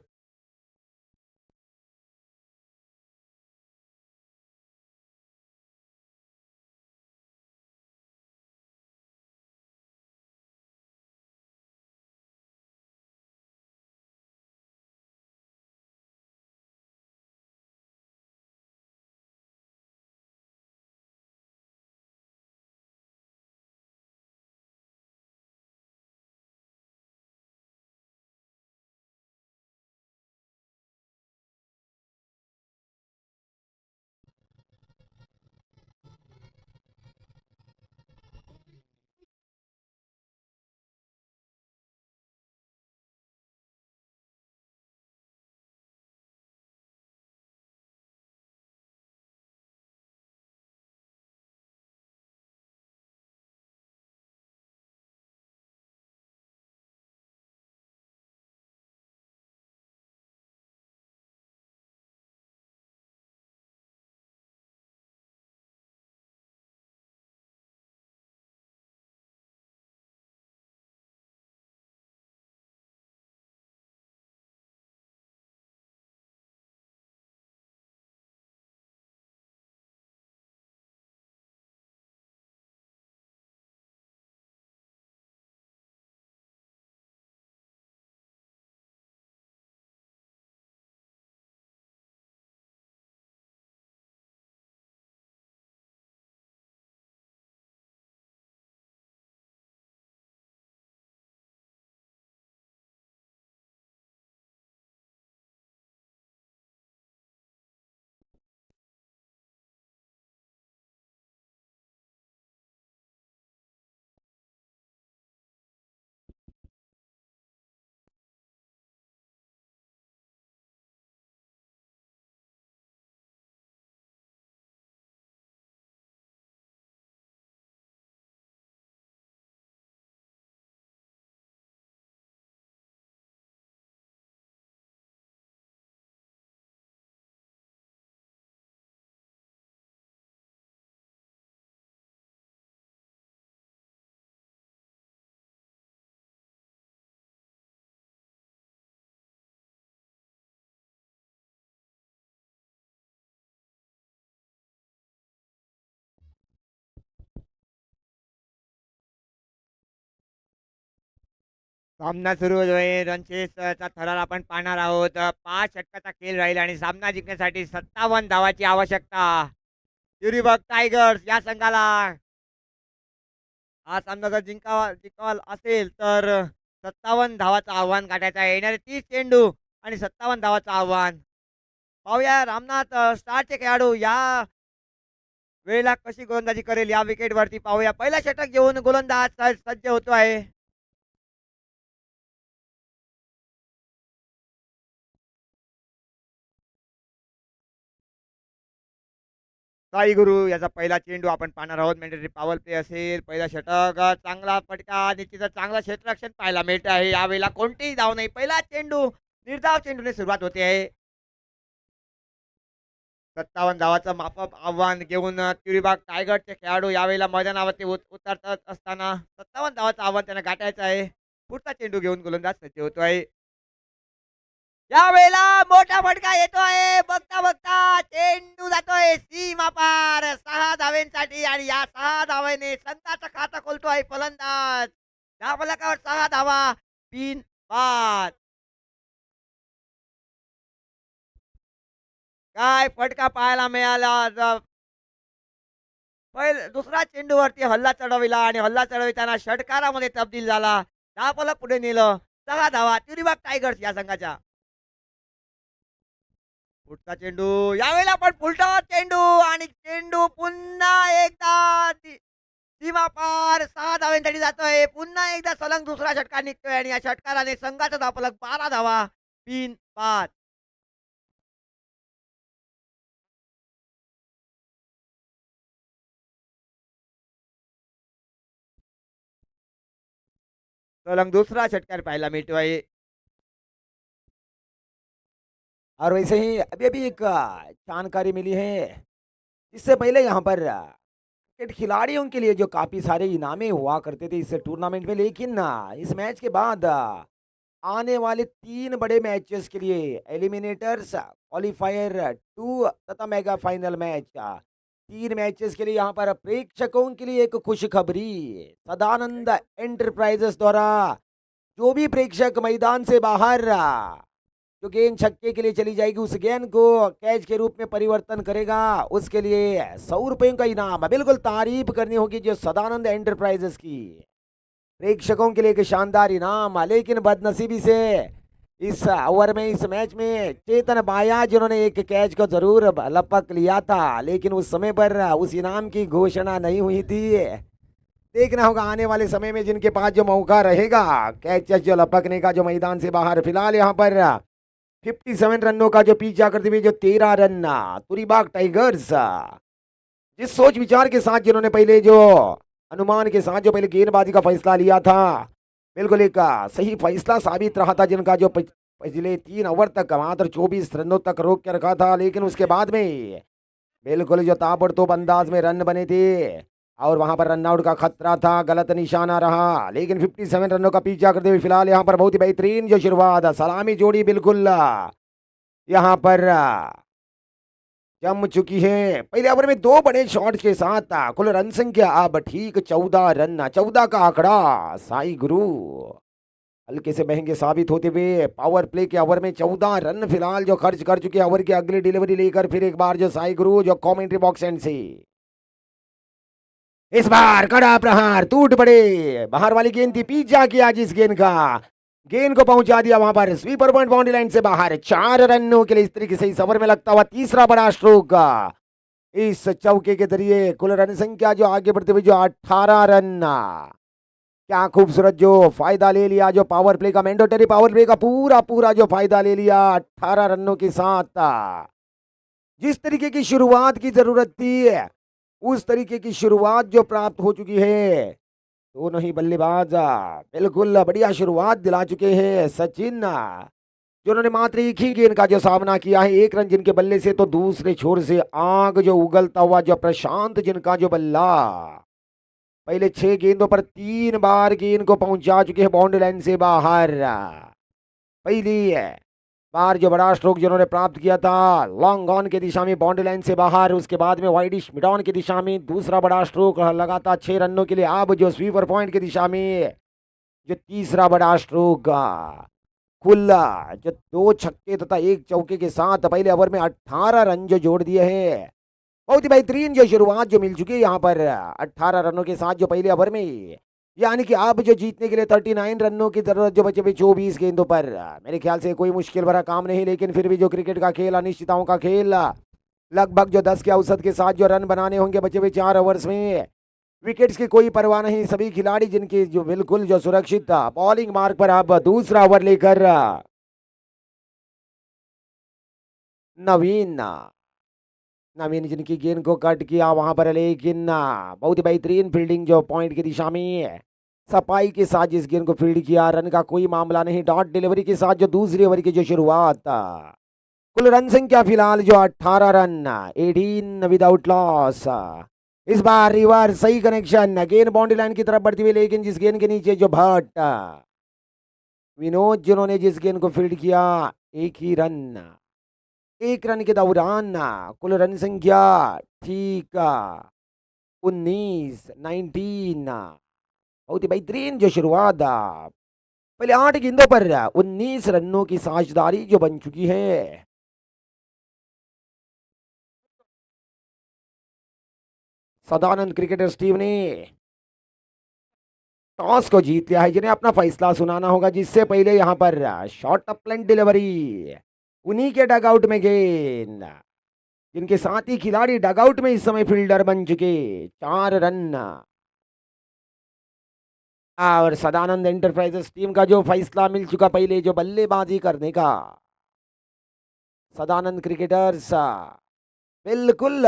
सामना सुरू होतोय. रणचेचा थरार आपण पाहणार आहोत. 5 षटकाचा खेळ राहील आणि सामना जिंकण्यासाठी 57 धावाची आवश्यकता युरीबाग टायगर्स या संघाला. हा सामना जर जिंकावा असेल तर 57 धावाचं आव्हान गाठायचं आहे. येणारे 30 चेंडू आणि 57 धावाचं आव्हान. पाहूया रामनाथ स्टारचे खेळाडू या वेळेला कशी गोलंदाजी करेल या विकेट वरती. पाहूया पहिला षटक घेऊन गोलंदाज सज्ज होतो आहे. साई गुरु याचा पहिला चेंडू आपण पाहणार आहोत. मॅन्डेटरी पॉवर प्ले असेल. पहिला षटक चांगला फटका निश्चितच चांगला क्षेत्ररक्षण पाहायला मिळत आहे. यावेळेला कोणतीही धाव नाही. पहिला चेंडू निर्धाव चेंडूने सुरुवात होते आहे. 57 धावाचं माफक आव्हान घेऊन युरीबाग टायगरचे खेळाडू यावेळेला मैदानावरती उतरत असताना 57 धावाचं आव्हान त्यांना गाठायचं आहे. पुढचा चेंडू घेऊन गोलंदाज सज्ज होतो आहे. यावेळेला मोठा फटका येतोय. बघता बघता चेंडू जातोय सीमा पार 6 धावेंसाठी आणि या 6 धावेने संघाचं खातं खोलतोय फलंदाज. या फलकावर 6 धावा बिन बाद. काय फटका पाहायला मिळाला. दुसरा चेंडूवरती हल्ला चढविला आणि हल्ला चढविताना षटकारामध्ये तब्दील झाला. धावफलक पुढे नेलं. 6 धावा तिरुबाग टायगर्स या संघाच्या. पुढचा चेंडू यावेळेला पण फुलटॉ चेंडू आणि चेंडू पुन्हा एकदा सीमा पार 6 धावांसाठी जातोय. पुन्हा एकदा सलग दुसरा षटकार निघतोय आणि या षटकाराने संघाचा धावफलक 12 धावा 3-5. सलग दुसरा षटकार पाहायला मिळतोय. और वैसे ही अभी अभी एक जानकारी मिली है। इससे पहले यहाँ पर क्रिकेट खिलाड़ियों के लिए जो काफी सारे इनामे हुआ करते थे इस टूर्नामेंट में, लेकिन इस मैच के बाद आने वाले 3 बड़े मैचेस के लिए एलिमिनेटर्स, क्वालिफायर 2 तथा मेगा फाइनल मैच, 3 मैचेस के लिए यहाँ पर प्रेक्षकों के लिए एक खुशखबरी। सदानंद एंटरप्राइजेस द्वारा जो भी प्रेक्षक मैदान से बाहर जो गेंद छक्के के लिए चली जाएगी उस गेंद को कैच के रूप में परिवर्तन करेगा, उसके लिए 100 रुपयों का इनाम। बिल्कुल तारीफ करनी होगी जो सदानंद एंटरप्राइजेस की, प्रेक्षकों के लिए एक शानदार इनाम। लेकिन बदनसीबी से इस ओवर में, इस मैच में चेतन बाया जिन्होंने एक कैच को जरूर लपक लिया था, लेकिन उस समय पर उस इनाम की घोषणा नहीं हुई थी। देखना होगा आने वाले समय में जिनके पास जो मौका रहेगा कैच जो लपकने का, जो मैदान से बाहर। फिलहाल यहाँ पर 57 रनों का जो पीछा करते हुए जो 13 रन तुरीबाग टाइगर्स, जिस सोच विचार के साथ जिन्होंने पहले जो अनुमान के साथ जो पहले गेंदबाजी का फैसला लिया था, बिल्कुल एक सही फैसला साबित रहा था, जिनका जो पिछले 3 ओवर तक मात्र 24 रनों तक रोक के रखा था, लेकिन उसके बाद में बिल्कुल जो ताबड़तोड़ अंदाज में रन बने थे और वहां पर रन आउट का खतरा था, गलत निशाना रहा। लेकिन 57 रनों का पीछा करते हुए फिलहाल यहाँ पर बहुत ही बेहतरीन जो शुरुआत, सलामी जोड़ी बिल्कुल यहाँ पर जम चुकी है। पहले ओवर में 2 बड़े शॉट के साथ कुल रन संख्या अब ठीक 14 रन, 14 का आंकड़ा साई गुरु हल्के से महंगे साबित होते हुए पावर प्ले के ओवर में 14 रन फिलहाल जो खर्च कर चुके। ओवर की अगली डिलीवरी लेकर फिर एक बार जो साई गुरु जो कमेंट्री बॉक्स एंड से इस बार कड़ा प्रहार टूट पड़े, बाहर वाली गेंद थी, पीछा किया जिस गेंद का, गेंद को पहुंचा दिया वहां पर स्वीपर पॉइंट बाउंड्री लाइन से बाहर। 4 रनों के लिए इस तरीके से इस ओवर में लगता हुआ तीसरा बड़ा स्ट्रोक इस चौके के जरिए कुल रन संख्या जो आगे बढ़ते हुए जो 18 रन। क्या खूबसूरत जो फायदा ले लिया, जो पावर प्ले का, मैंडेटरी पावर प्ले का पूरा जो फायदा ले लिया 18 रनों के साथ। जिस तरीके की शुरुआत की जरूरत थी उस तरीके की शुरुआत जो प्राप्त हो चुकी है, दोनों ही बल्लेबाज बिल्कुल बढ़िया शुरुआत दिला चुके हैं। सचिन जिन्होंने मात्र एक ही गेंद का जो सामना किया है 1 रन जिनके बल्ले से, तो दूसरे छोर से आग जो उगलता हुआ जो प्रशांत जिनका जो बल्ला पहले 6 गेंदों पर 3 बार गेंद को पहुंचा चुके हैं बाउंड्री लाइन से बाहर। पहली बार जो बड़ा स्ट्रोक जिन्होंने प्राप्त किया था लॉन्ग ऑन के दिशा में बाउंड्री लाइन से बाहर, उसके बाद में वाइडिश मिड ऑन की दिशा में दूसरा बड़ा स्ट्रोक लगातार 6 रनों के लिए। अब जो स्वीपर पॉइंट की दिशा में जो तीसरा बड़ा स्ट्रोक, कुल जो 2 छक्के तथा 1 चौके के साथ पहले ओवर में 18 रन जो जोड़ दिए हैं। बहुत ही बेहतरीन जो शुरुआत जो मिल चुकी है यहाँ पर 18 रनों के साथ जो पहले ओवर में, यानी कि अब जो जीतने के लिए 39 रनों की जरूरत जो बचे हुए 24 गेंदों पर, मेरे ख्याल से कोई मुश्किल भरा काम नहीं। लेकिन फिर भी जो क्रिकेट का खेल, अनिश्चितताओं का खेल, लगभग जो 10 के औसत के साथ जो रन बनाने होंगे बचे हुए 4 ओवर्स में, विकेट्स की कोई परवाह नहीं। सभी खिलाड़ी जिनके जो बिल्कुल जो सुरक्षित था बॉलिंग मार्ग पर अब दूसरा ओवर लेकर नवीन जिनकी गेंद को कट किया वहां पर, लेकिन बहुत ही बेहतरीन फील्डिंग जो पॉइंट की दिशा में सफाई के साथ जिस गेंद को फील्ड किया, रन का कोई मामला नहीं। डॉट डिलीवरी के साथ जो दूसरी ओवर की जो शुरुआत, कुल रन संख्या फिलहाल जो 18 रन, 18 विदाउट लॉस। इस बार रिवर्स सही कनेक्शन, गेंद बाउंड्री लाइन की तरफ बढ़ती हुई, लेकिन जिस गेंद के नीचे जो भट्ट विनोद जिन्होंने जिस गेंद को फील्ड किया 1 रन के दौरान कुल रन संख्या ठीक 19 बहुत ही बेहतरीन जो शुरुआत, पहले 8 गेंदों पर 19 रनों की साझेदारी जो बन चुकी है। सदानंद क्रिकेटर्स टीम ने टॉस को जीत लिया है, जिन्हें अपना फैसला सुनाना होगा। जिससे पहले यहाँ पर शॉर्ट ऑफ प्लेंट डिलीवरी, उन्हीं के डगआउट में गेंद, जिनके साथ ही खिलाड़ी डगआउट में इस समय फील्डर बन चुके। 4 रन। और सदानंद एंटरप्राइजेस टीम का जो फैसला मिल चुका पहले जो बल्लेबाजी करने का, सदानंद क्रिकेटर्स बिल्कुल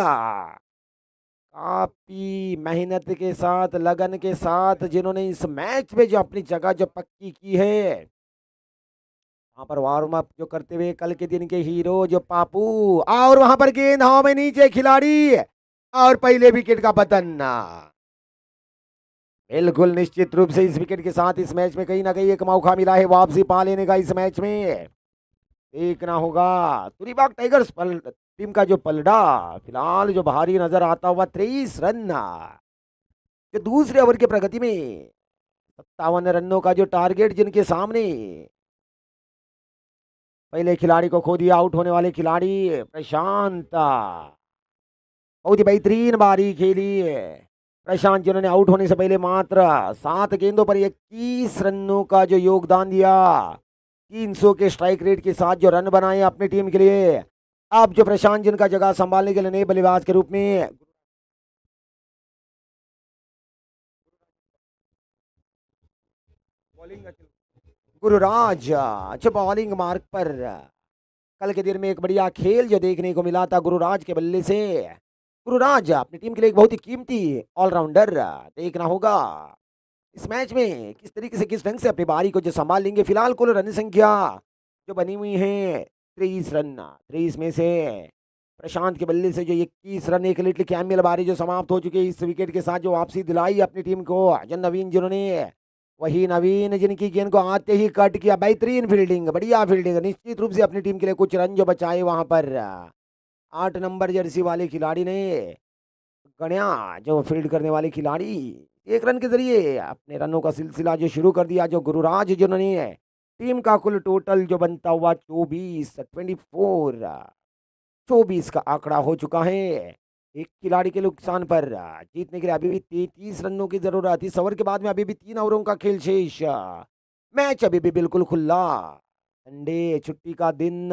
काफी मेहनत के साथ, लगन के साथ, जिन्होंने इस मैच में जो अपनी जगह जो पक्की की है, वहां पर वार्म अप जो करते हुए कल के दिन के हीरो जो पापू, और वहां पर गेंद हवा में नीचे, खिलाड़ी और पहले विकेट का पतन। बिल्कुल निश्चित रूप से इस विकेट के साथ इस मैच में कहीं ना कहीं एक मौका मिला है वापसी पा लेने का। इस मैच में देखना होगा तुरीबाग टाइगर्स टीम का जो पलड़ा फिलहाल जो भारी नजर आता हुआ। 23 रन जो दूसरे ओवर की प्रगति में 57 रनों का जो टारगेट जिनके सामने। पहले खिलाड़ी को खो दिया, आउट होने वाले खिलाड़ी प्रशांत, बहुत ही बेहतरीन बारी खेली प्रशांत, जिन्होंने आउट होने से पहले मात्र 7 गेंदों पर 21 रनों का जो योगदान दिया, 300 के स्ट्राइक रेट के साथ जो रन बनाए अपनी टीम के लिए। अब जो प्रशांत जिनका जगह संभालने के लिए नए बल्लेबाज के रूप में गुरुराज जो बॉलिंग मार्क पर कल के दिन में एक बढ़िया खेल जो देखने को मिला था गुरुराज के बल्ले से। गुरुराज अपनी टीम के लिए एक बहुत ही कीमती ऑलराउंडर। देखना होगा इस मैच में किस तरीके से, किस ढंग से अपनी बारी को जो संभाल लेंगे। फिलहाल कुल रन संख्या जो बनी हुई है 23 रन। 23 में से प्रशांत के बल्ले से जो 21 रन, एक लिटिल कैमियल बारी जो समाप्त हो चुकी है इस विकेट के साथ, जो वापसी दिलाई अपनी टीम को। जो नवीन जिन्होंने, वही नवीन जिनकी गेंद को आते ही कट किया। बेहतरीन फील्डिंग, बढ़िया फील्डिंग, निश्चित रूप से अपनी टीम के लिए कुछ रन जो बचाए वहां पर। 8 नंबर जर्सी वाले खिलाड़ी ने गणिया, जो फील्ड करने वाले खिलाड़ी, 1 रन के जरिए अपने रनों का सिलसिला जो शुरू कर दिया। जो गुरुराज जिन्होंने टीम का कुल टोटल जो बनता हुआ 24 का आंकड़ा हो चुका है। एक खिलाड़ी के नुकसान पर जीतने के लिए अभी भी 33 रनों की जरूरत। इस ओवर के बाद में अभी भी 3 ओवरों का खेल शेष। मैच अभी भी बिल्कुल खुला। संडे छुट्टी का दिन।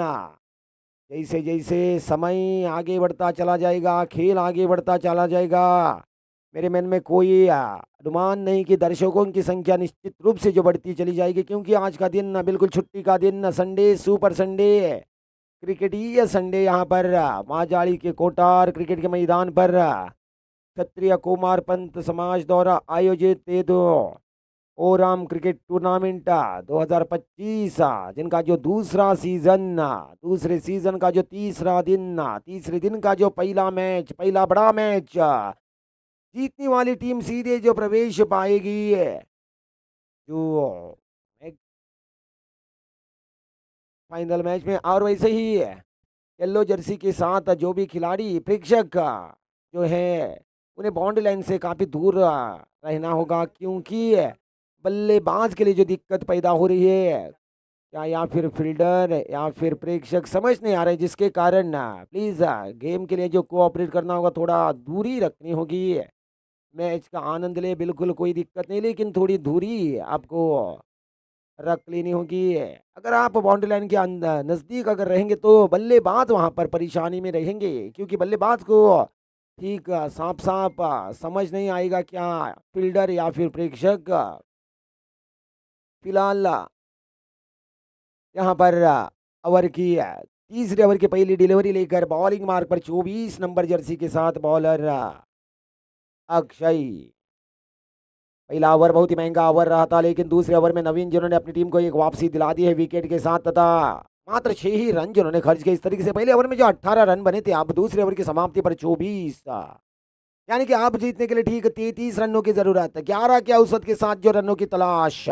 जैसे जैसे समय आगे बढ़ता चला जाएगा, खेल आगे बढ़ता चला जाएगा, मेरे मन में कोई अनुमान नहीं कि दर्शकों की संख्या निश्चित रूप से जो बढ़ती चली जाएगी, क्योंकि आज का दिन बिल्कुल छुट्टी का दिन, संडे, सुपर संडे, क्रिकेटीय संडे। यहाँ पर महाजाड़ी के कोटार क्रिकेट के मैदान पर क्षत्रिय कुमार पंत समाज द्वारा आयोजित ओराम क्रिकेट टूर्नामेंट 2025, जिनका जो दूसरा सीजन, दूसरे सीजन का जो तीसरा दिन, तीसरे दिन का जो पहला मैच, पहला बड़ा मैच, जीतने वाली टीम सीधे जो प्रवेश पाएगी जो फाइनल मैच में। और वैसे ही येलो जर्सी के साथ जो भी खिलाड़ी, प्रेक्षक जो है, उन्हें बाउंड्री लाइन से काफ़ी दूर रहना होगा, क्योंकि बल्लेबाज के लिए जो दिक्कत पैदा हो रही है, या फिर फील्डर या फिर प्रेक्षक समझ नहीं आ रहे, जिसके कारण प्लीज़ गेम के लिए जो कोऑपरेट करना होगा, थोड़ा दूरी रखनी होगी। मैच का आनंद ले, बिल्कुल कोई दिक्कत नहीं, लेकिन थोड़ी दूरी आपको रख लेनी होगी। अगर आप बाउंड्री लाइन के अंदर नज़दीक अगर रहेंगे तो बल्लेबाज वहां पर परेशानी में रहेंगे, क्योंकि बल्लेबाज को ठीक साफ साफ समझ नहीं आएगा क्या फील्डर या फिर प्रेक्षक। फिलहाल यहाँ पर ओवर की तीसरे ओवर की पहली डिलीवरी लेकर बॉलिंग मार्क पर 24 नंबर जर्सी के साथ बॉलर अक्षय। पहला ओवर बहुत ही महंगा ओवर रहा था, लेकिन दूसरे ओवर में नवीन जिन्होंने अपनी टीम को एक वापसी दिला दी है विकेट के साथ, तथा मात्र 6 ही रन जिन्होंने खर्च किए। इस तरीके से पहले ओवर में जो 18 रन बने थे, अब दूसरे ओवर की समाप्ति पर 24, यानी कि आप जीतने के लिए ठीक 33 रनों की जरूरत, 11 के औसत के साथ जो रनों की तलाश।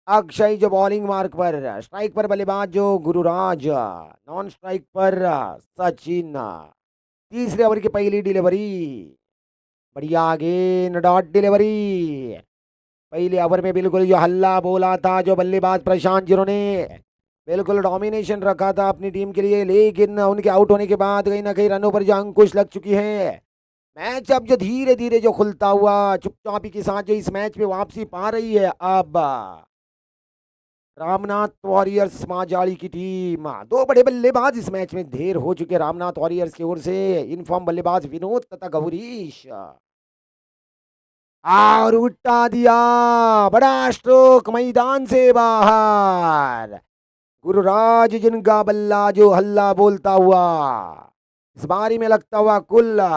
अक्षय जो बॉलिंग मार्क पर, स्ट्राइक पर बल्लेबाज जो गुरुराज, नॉन स्ट्राइक पर सचिन। तीसरे ओवर की पहली डिलीवरी, बढ़िया गेंद, डॉट डिलीवरी। पहले ओवर में बिल्कुल जो हल्ला बोला था जो बल्लेबाज प्रशांत, जिन्होंने बिल्कुल डोमिनेशन रखा था अपनी टीम के लिए, लेकिन उनके आउट होने के बाद कहीं ना कहीं रनों पर जो अंकुश लग चुकी है। मैच अब जो धीरे धीरे जो खुलता हुआ चुपचापी के साथ जो इस मैच में वापसी पा रही है अब रामनाथ वॉरियर्स माजाली की टीम। दो बड़े बल्लेबाज इस मैच में ढेर हो चुके रामनाथ वॉरियर्स की ओर से। इनफॉर्म बल्लेबाज विनोद तथा गौरीश और उठा दिया, बड़ा स्ट्रोक मैदान से बाहर। गुरुराज जिनका बल्ला जो हल्ला बोलता हुआ इस बारी में लगता हुआ कुल्ला।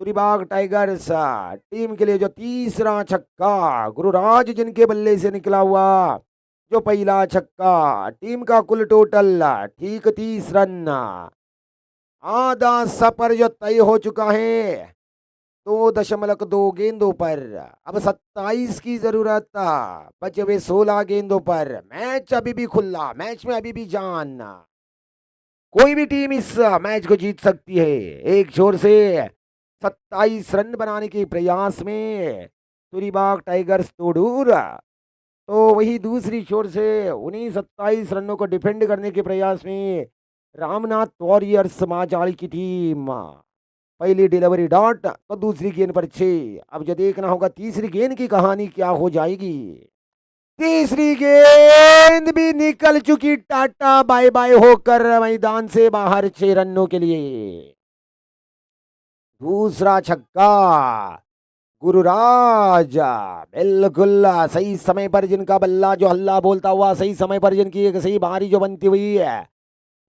तुरीबाग टाइगर्स टीम के लिए जो तीसरा छक्का गुरुराज जिनके बल्ले से निकला हुआ, जो पहला छक्का टीम का कुल टोटल ठीक 30 रन। आधा सफर जो तय हो चुका है 2.2 गेंदों पर। अब 27 की जरूरत, बचे हुए 16 गेंदों पर। मैच अभी भी खुला, मैच में अभी भी जान। कोई भी टीम इस मैच को जीत सकती है। एक छोर से 27 रन बनाने के प्रयास में तुरीबाग टाइगर्स तोड़ूर, तो वही दूसरी छोर से उन्हीं 27 रनों को डिफेंड करने के प्रयास में रामनाथ वॉरियर्स माजाली की टीम। पहली डिलीवरी डॉट तो दूसरी गेंद पर 6। अब जो देखना होगा तीसरी गेंद की कहानी क्या हो जाएगी। तीसरी गेंद भी निकल चुकी, टाटा बाय बाय होकर मैदान से बाहर 6 रनों के लिए। दूसरा छक्का गुरुराज, बिल्कुल सही समय पर जिनका बल्ला जो हल्ला बोलता हुआ, सही समय पर जिनकी एक सही बारी जो बनती हुई है।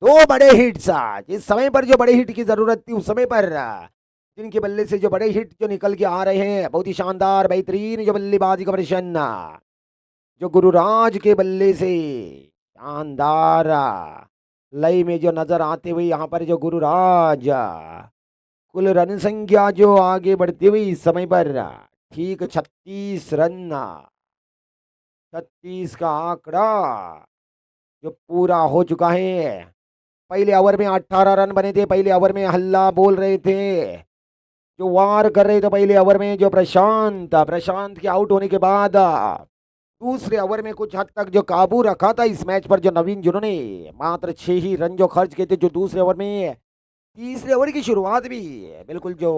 दो बड़े हिट्स, जिस समय पर जो बड़े हिट की जरूरत थी उस समय पर जिनके बल्ले से जो बड़े हिट जो निकल के आ रहे हैं। बहुत ही शानदार बेहतरीन जो बल्लेबाजी का प्रदर्शन जो गुरुराज के बल्ले से शानदार लय में जो नजर आते हुए यहाँ पर जो गुरुराज कुल रन संख्या जो आगे बढ़ती हुई इस समय पर ठीक 36 रन, 36 का आंकड़ा जो पूरा हो चुका है। पहले ओवर में 18 रन बने थे। पहले ओवर में हल्ला बोल रहे थे, जो वार कर रहे थे पहले ओवर में जो प्रशांत के आउट होने के बाद दूसरे ओवर में कुछ हद तक जो काबू रखा था इस मैच पर जो नवीन, जिन्होंने मात्र 6 ही रन जो खर्च किए थे। जो दूसरे ओवर में तीसरे ओवर की शुरुआत भी बिल्कुल जो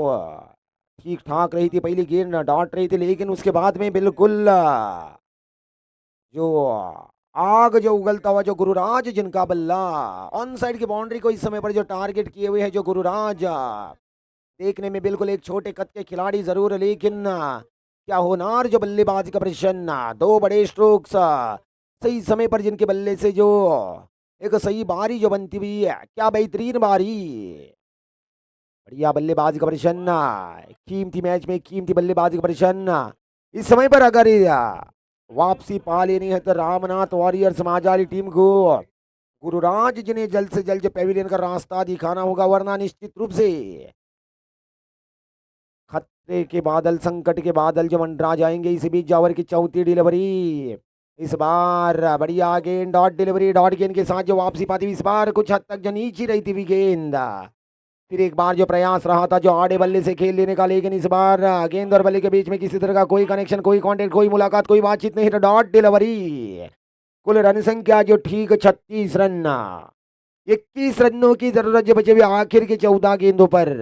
ठीक ठाक रही थी, पहली गेंद डॉट रही थी, लेकिन उसके बाद में बिल्कुल जो आग जो उगलता हुआ जो गुरुराज जिनका बल्ला ऑन साइड की बाउंड्री को इस समय पर जो टारगेट किए हुए हैं जो गुरुराज, देखने में बिल्कुल एक छोटे कद के खिलाड़ी जरूर, लेकिन क्या होनार जो बल्लेबाजी का प्रदर्शन। दो बड़े स्ट्रोक्स सही समय पर जिनके बल्ले से जो एक सही बारी जो बनती हुई है। क्या बेहतरीन बारी, बढ़िया बल्लेबाजी का प्रदर्शन, कीमती मैच में कीमती बल्लेबाजी का प्रदर्शन। इस समय पर अगर वापसी पा लेनी है तो रामनाथ वॉरियर्स माजाली टीम को गुरुराज जिन्हें जल्द से जल्द पेविलियन का रास्ता दिखाना होगा, वरना निश्चित रूप से खतरे के बादल, संकट के बादल जो मंडरा जाएंगे। इसी बीच जावर की चौथी डिलीवरी, इस बार बढ़िया गेंद, डॉट डिलीवरी, डॉट गेंद के साथ जो वापसी पाती हुई इस बार कुछ हद तक जो नीचे रहती हुई गेंद। फिर एक बार जो प्रयास रहा था जो आड़े बल्ले से खेल लेने का, लेकिन इस बार गेंद और बल्ले के बीच में किसी तरह का कोई कनेक्शन, कोई कांटेक्ट, कोई मुलाकात, कोई बातचीत नहीं। डॉट डिलीवरी, कुल रन संख्या जो ठीक 36 रन, 21 रनों की जरूरत जो बचे हुए आखिर के 14 गेंदों पर।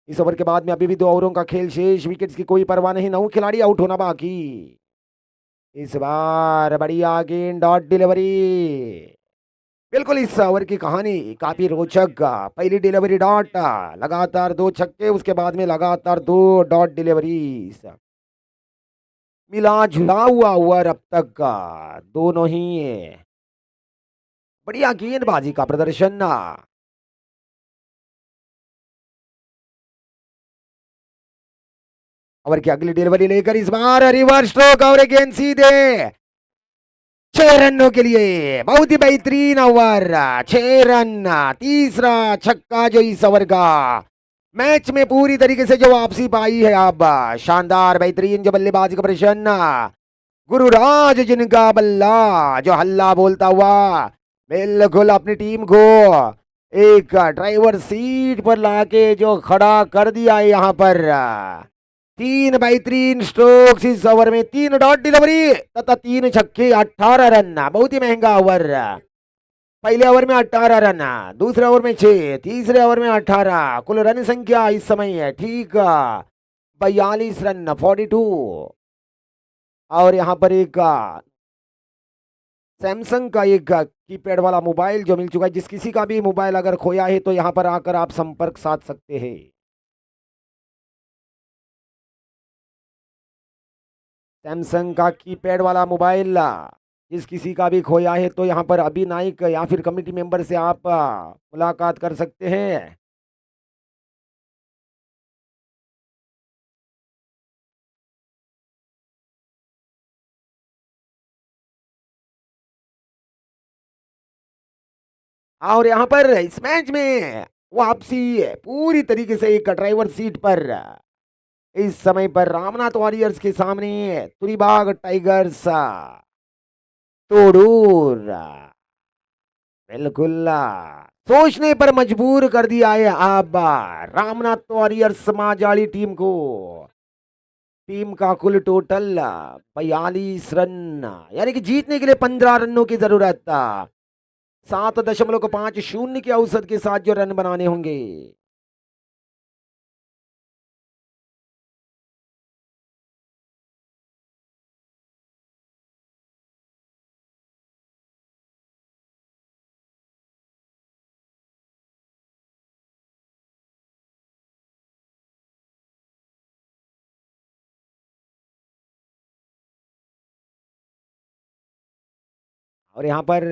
इस ओवर के बाद में अभी भी 2 ओवरों का खेल शेष, विकेट्स की कोई परवाह नहीं, 9 खिलाड़ी आउट होना बाकी। इस बार बढ़िया गेंद, डॉट डिलीवरी, बिल्कुल इस ओवर की कहानी काफी रोचक। पहली डिलीवरी डॉट, लगातार 2 छक्के, उसके बाद में लगातार 2 डॉट डिलीवरीज, मिला जुला हुआ ओवर अब तक का दोनों ही बढ़िया गेंदबाजी का प्रदर्शन। ओवर की अगली डिलीवरी लेकर इस बार रिवर्स स्ट्रोक और गेंद सीधे 6 रनों के लिए। बहुत ही बेहतरीन ओवर, 6 रन, तीसरा छक्का जो इस ओवर का मैच में पूरी तरीके से जो वापसी पाई है। अब शानदार बेहतरीन जो बल्लेबाजी का प्रदर्शन, गुरुराज जिनका बल्ला जो हल्ला बोलता हुआ बिल्कुल अपनी टीम को एक ड्राइवर सीट पर लाके जो खड़ा कर दिया है। यहाँ पर 3 बेहतरीन स्ट्रोक्स इस ओवर में, 3 डॉट डिलीवरी तथा 3 छक्के, 18 रन। बहुत ही महंगा ओवर, पहले ओवर में 18 रन, दूसरे ओवर में 6, तीसरे ओवर में 18, कुल रन संख्या इस समय है ठीक 42 रन 42। और यहाँ पर एक सैमसंग का एक कीपैड वाला मोबाइल जो मिल चुका है। जिस किसी का भी मोबाइल अगर खोया है तो यहाँ पर आकर आप संपर्क साध सकते हैं। सैमसंग का कीपैड वाला मोबाइल जिस किसी का भी खोया है तो यहाँ पर अभी नाइक या फिर कमेटी मेंबर से आप मुलाकात कर सकते हैं। और यहाँ पर इस मैच में वापसी पूरी तरीके से एक ड्राइवर सीट पर इस समय पर रामनाथ वॉरियर्स के सामने तुरीबाग टाइगर्स तोड़ूर बिल्कुल सोचने पर मजबूर कर दिया है अब रामनाथ वॉरियर्स माजाली टीम को। टीम का कुल टोटल 42 रन, यानी कि जीतने के लिए 15 रनों की जरूरत 7.50 के औसत के साथ जो रन बनाने होंगे। और यहाँ पर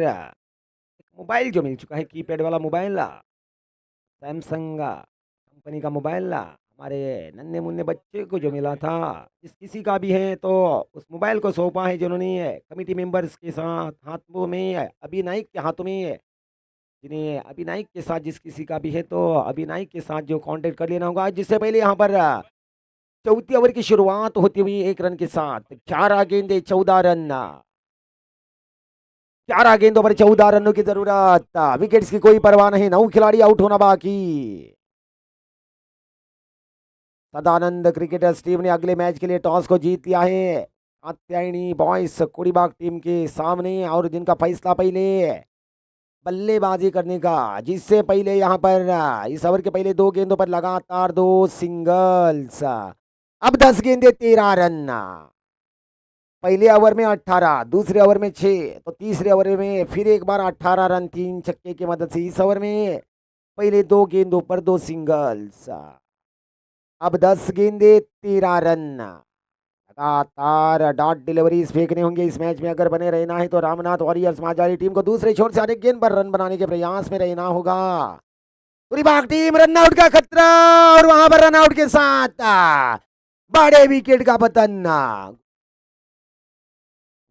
मोबाइल जो मिल चुका है कीपैड वाला मोबाइल सैमसंग कंपनी का मोबाइल हमारे नन्हे मुन्ने बच्चे को जो मिला था। जिस किसी का भी है तो उस मोबाइल को सौंपा है जिन्होंने कमेटी मेंबर्स के साथ हाथों में अभी नाइक के हाथों में, जिन्हें अभी नाइक के साथ जिस किसी का भी है तो अभी नाइक के साथ जो कांटेक्ट कर लेना होगा। जिससे पहले यहाँ पर चौथी ओवर की शुरुआत होती हुई 1 रन के साथ 11 गेंदे 14 रन, 11 गेंदों पर 14 रनों की जरूरत। विकेट्स की कोई परवाह नहीं, 9 खिलाड़ी आउट होना बाकी। सदानंद क्रिकेटर्स टीम ने अगले मैच के लिए टॉस को जीत लिया है कात्यायनी बॉयज कोड़ीबाग टीम के सामने, और जिनका फैसला पहले बल्लेबाजी करने का, जिससे पहले यहाँ पर इस ओवर के पहले 2 गेंदों पर लगातार 2 सिंगल्स। अब 10 गेंदे 13 रन, पहले ओवर में 18, दूसरे ओवर में 6, तो तीसरे ओवर में फिर एक बार 18 रन 3 छक्के की मदद से। इस ओवर में पहले 2 गेंदों पर 2 सिंगल्स, अब 10 गेंदे 13 रन। लगातार डॉट डिलीवरीज फेंकने होंगे इस मैच में अगर बने रहना है तो रामनाथ वॉरियर्स माजारी टीम को दूसरे छोर से अनेक गेंद पर रन बनाने के प्रयास में रहना होगा। पूरी भाग टीम रन आउट का खतरा, और वहां पर रन आउट के साथ बड़े विकेट का पतन।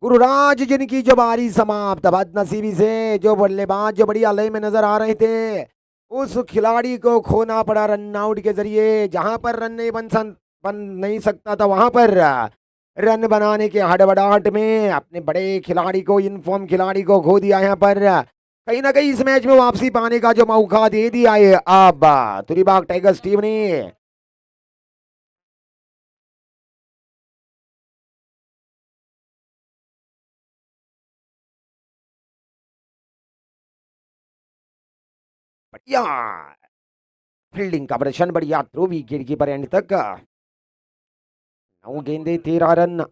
गुरुराज जिनकी जो बारी समाप्त, बदनसीबी से जो बल्लेबाज जो बढ़िया लय में नजर आ रहे थे उस खिलाड़ी को खोना पड़ा रन आउट के जरिए। जहां पर रन नहीं बन नहीं सकता था वहां पर रन बनाने के हड़बड़ाहट में अपने बड़े खिलाड़ी को, इनफॉर्म खिलाड़ी को खो दिया। यहाँ पर कहीं ना कहीं इस मैच में वापसी पाने का जो मौका दे दिया है अब तुरीबाग टाइगर्स टीम ने। बढ़िया फील्डिंग का प्रदर्शन, बढ़िया थ्रो विकेट कीपर एंड तक 9 गेंदे 13 रन।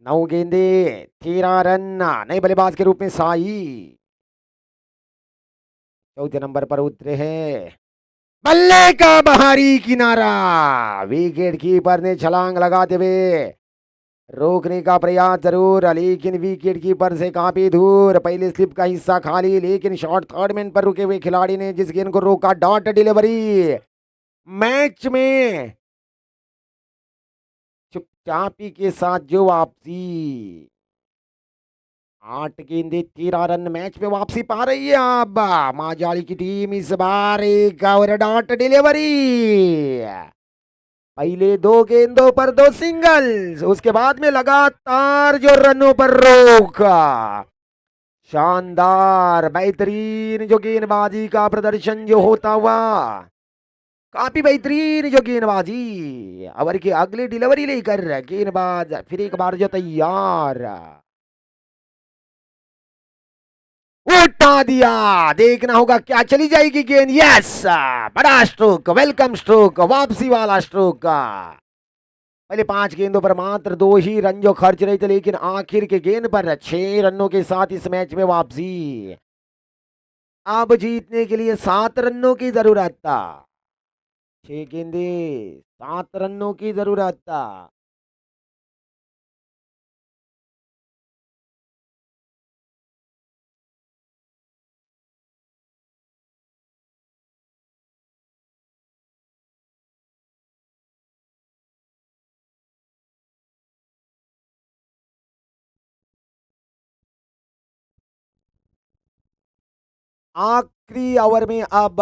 नौ गेंदे 13 रन, नए बल्लेबाज के रूप में साई चौथे नंबर पर उतरे हैं। बल्ले का बाहरी किनारा, विकेट कीपर ने छलांग लगाते हुए रोकने का प्रयास जरूर, लेकिन विकेट कीपर से काफी दूर। पहले स्लिप का हिस्सा खाली, लेकिन शॉर्ट थर्ड मैन पर रुके हुए खिलाड़ी ने जिस गेंद को रोका, डॉट डिलीवरी। मैच में चुपचापी के साथ जो वापसी, 8 गेंदे 13 रन मैच में वापसी पा रही है अब माजाली की टीम। इस बार एक और डॉट डिलीवरी। पहले 2 गेंदों पर 2 सिंगल्स, उसके बाद में लगातार जो रनों पर रोक। शानदार बेहतरीन जो गेंदबाजी का प्रदर्शन जो होता हुआ, काफी बेहतरीन जो गेंदबाजी। ओवर की अगली डिलीवरी लेकर गेंदबाज फिर एक बार जो तैयार, उठा दिया। देखना होगा क्या चली जाएगी गेंद। यस, बड़ा स्ट्रोक, वेलकम स्ट्रोक, वापसी वाला स्ट्रोक। पहले 5 गेंदों पर मात्र 2 ही रन जो खर्च रहे थे, लेकिन आखिर के गेंद पर 6 रनों के साथ इस मैच में वापसी। अब जीतने के लिए 7 रनों की जरूरत था। 6 गेंदे 7 रनों की जरूरत था। आखिरी ओवर में अब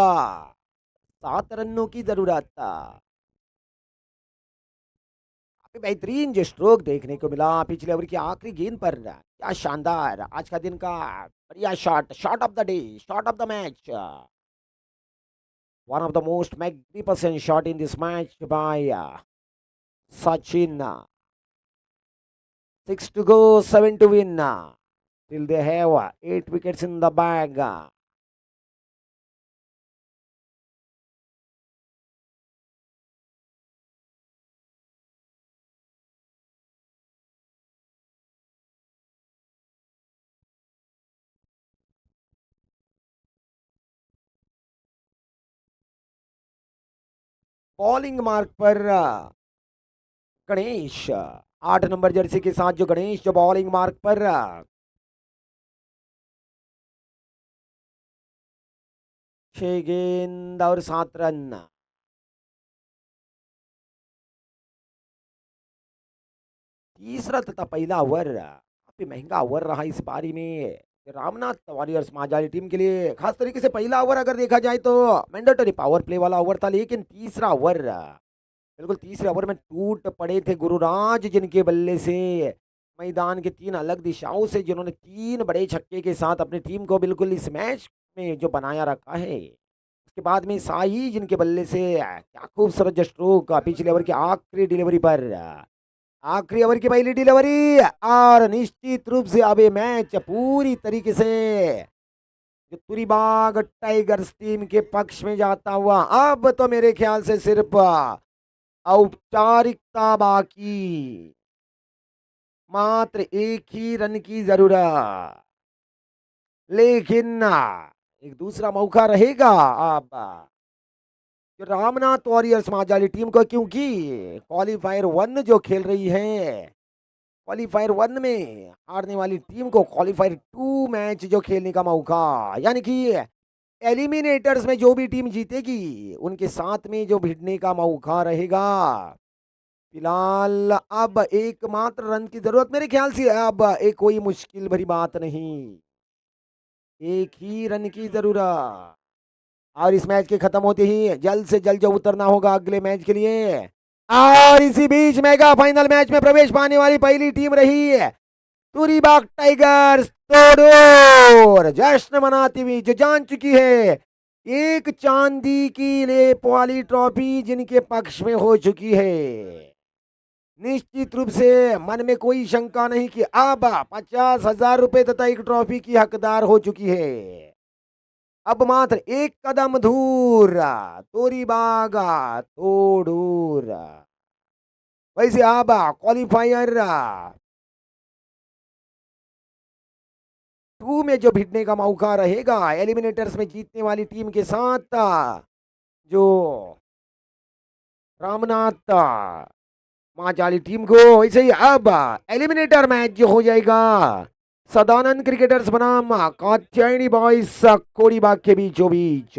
7 रनों की जरूरत था। बेहतरीन जो स्ट्रोक देखने को मिला पिछले ओवर की आखिरी गेंद पर। क्या शानदार आज का दिन का बढ़िया shot, shot of the day, shot of the match. One of the most magnificent shot in this match by Sachin. 6 to go, 7 to win. Till they have 8 wickets in the bag. Bowling mark पर Ganesh, 8 number Jersey के साथ जो गणेश जो bowling mark पर। 6 गेंद और 7 run. तीसरा तथा पहला ओवर काफी महंगा ओवर रहा इस पारी में रामनाथ वॉरियर्स माजाली टीम के लिए। खास तरीके से पहला ओवर अगर देखा जाए तो मैंडेटरी पावर प्ले वाला ओवर था, लेकिन तीसरा ओवर बिल्कुल तीसरे ओवर में टूट पड़े थे गुरुराज, जिनके बल्ले से मैदान के 3 अलग दिशाओं से जिन्होंने 3 बड़े छक्के के साथ अपनी टीम को बिल्कुल इस मैच में जो बनाया रखा है। उसके बाद में साई, जिनके बल्ले से क्या खूबसूरत स्ट्रोक पिछले ओवर की आखिरी डिलीवरी पर। आखिरी ओवर की पहली डिलीवरी और निश्चित रूप से अब ये मैच पूरी तरीके से जो तुरीबाग टाइगर्स टीम के पक्ष में जाता हुआ। अब तो मेरे ख्याल से सिर्फ औपचारिकता बाकी, मात्र 1 ही रन की जरूरत, लेकिन एक दूसरा मौका रहेगा अब जो रामनाथ वॉरियर्स माजाली टीम को, क्योंकि क्वालिफायर 1 जो खेल रही है, क्वालिफायर 1 में हारने वाली टीम को क्वालिफायर 2 मैच जो खेलने का मौका, यानी कि एलिमिनेटर्स में जो भी टीम जीतेगी उनके साथ में जो भिड़ने का मौका रहेगा। फिलहाल अब एकमात्र रन की जरूरत मेरे ख्याल से अब एक कोई मुश्किल भरी बात नहीं, 1 ही रन की जरूरत। और इस मैच के खत्म होते ही जल्द से जल्द जो उतरना होगा अगले मैच के लिए। और इसी बीच मेगा फाइनल मैच में प्रवेश पाने वाली पहली टीम रही है तुरीबाग टाइगर्स तोड़ोर, जश्न मनाती हुई जो जान चुकी है एक चांदी की लेप वाली ट्रॉफी जिनके पक्ष में हो चुकी है। निश्चित रूप से मन में कोई शंका नहीं कि अब 50,000 रुपए तथा एक ट्रॉफी की हकदार हो चुकी है। अब मात्र एक कदम दूर तुरीबाग तोड़ूर। वैसे अब क्वालिफायर 2 में जो भिड़ने का मौका रहेगा एलिमिनेटर्स में जीतने वाली टीम के साथ, जो रामनाथ माजाली टीम को, वैसे ही अब एलिमिनेटर मैच जो हो जाएगा सदानंद क्रिकेटर्स बनाम कात्यायनी बॉयज कोडीबाग के बीचों बीच।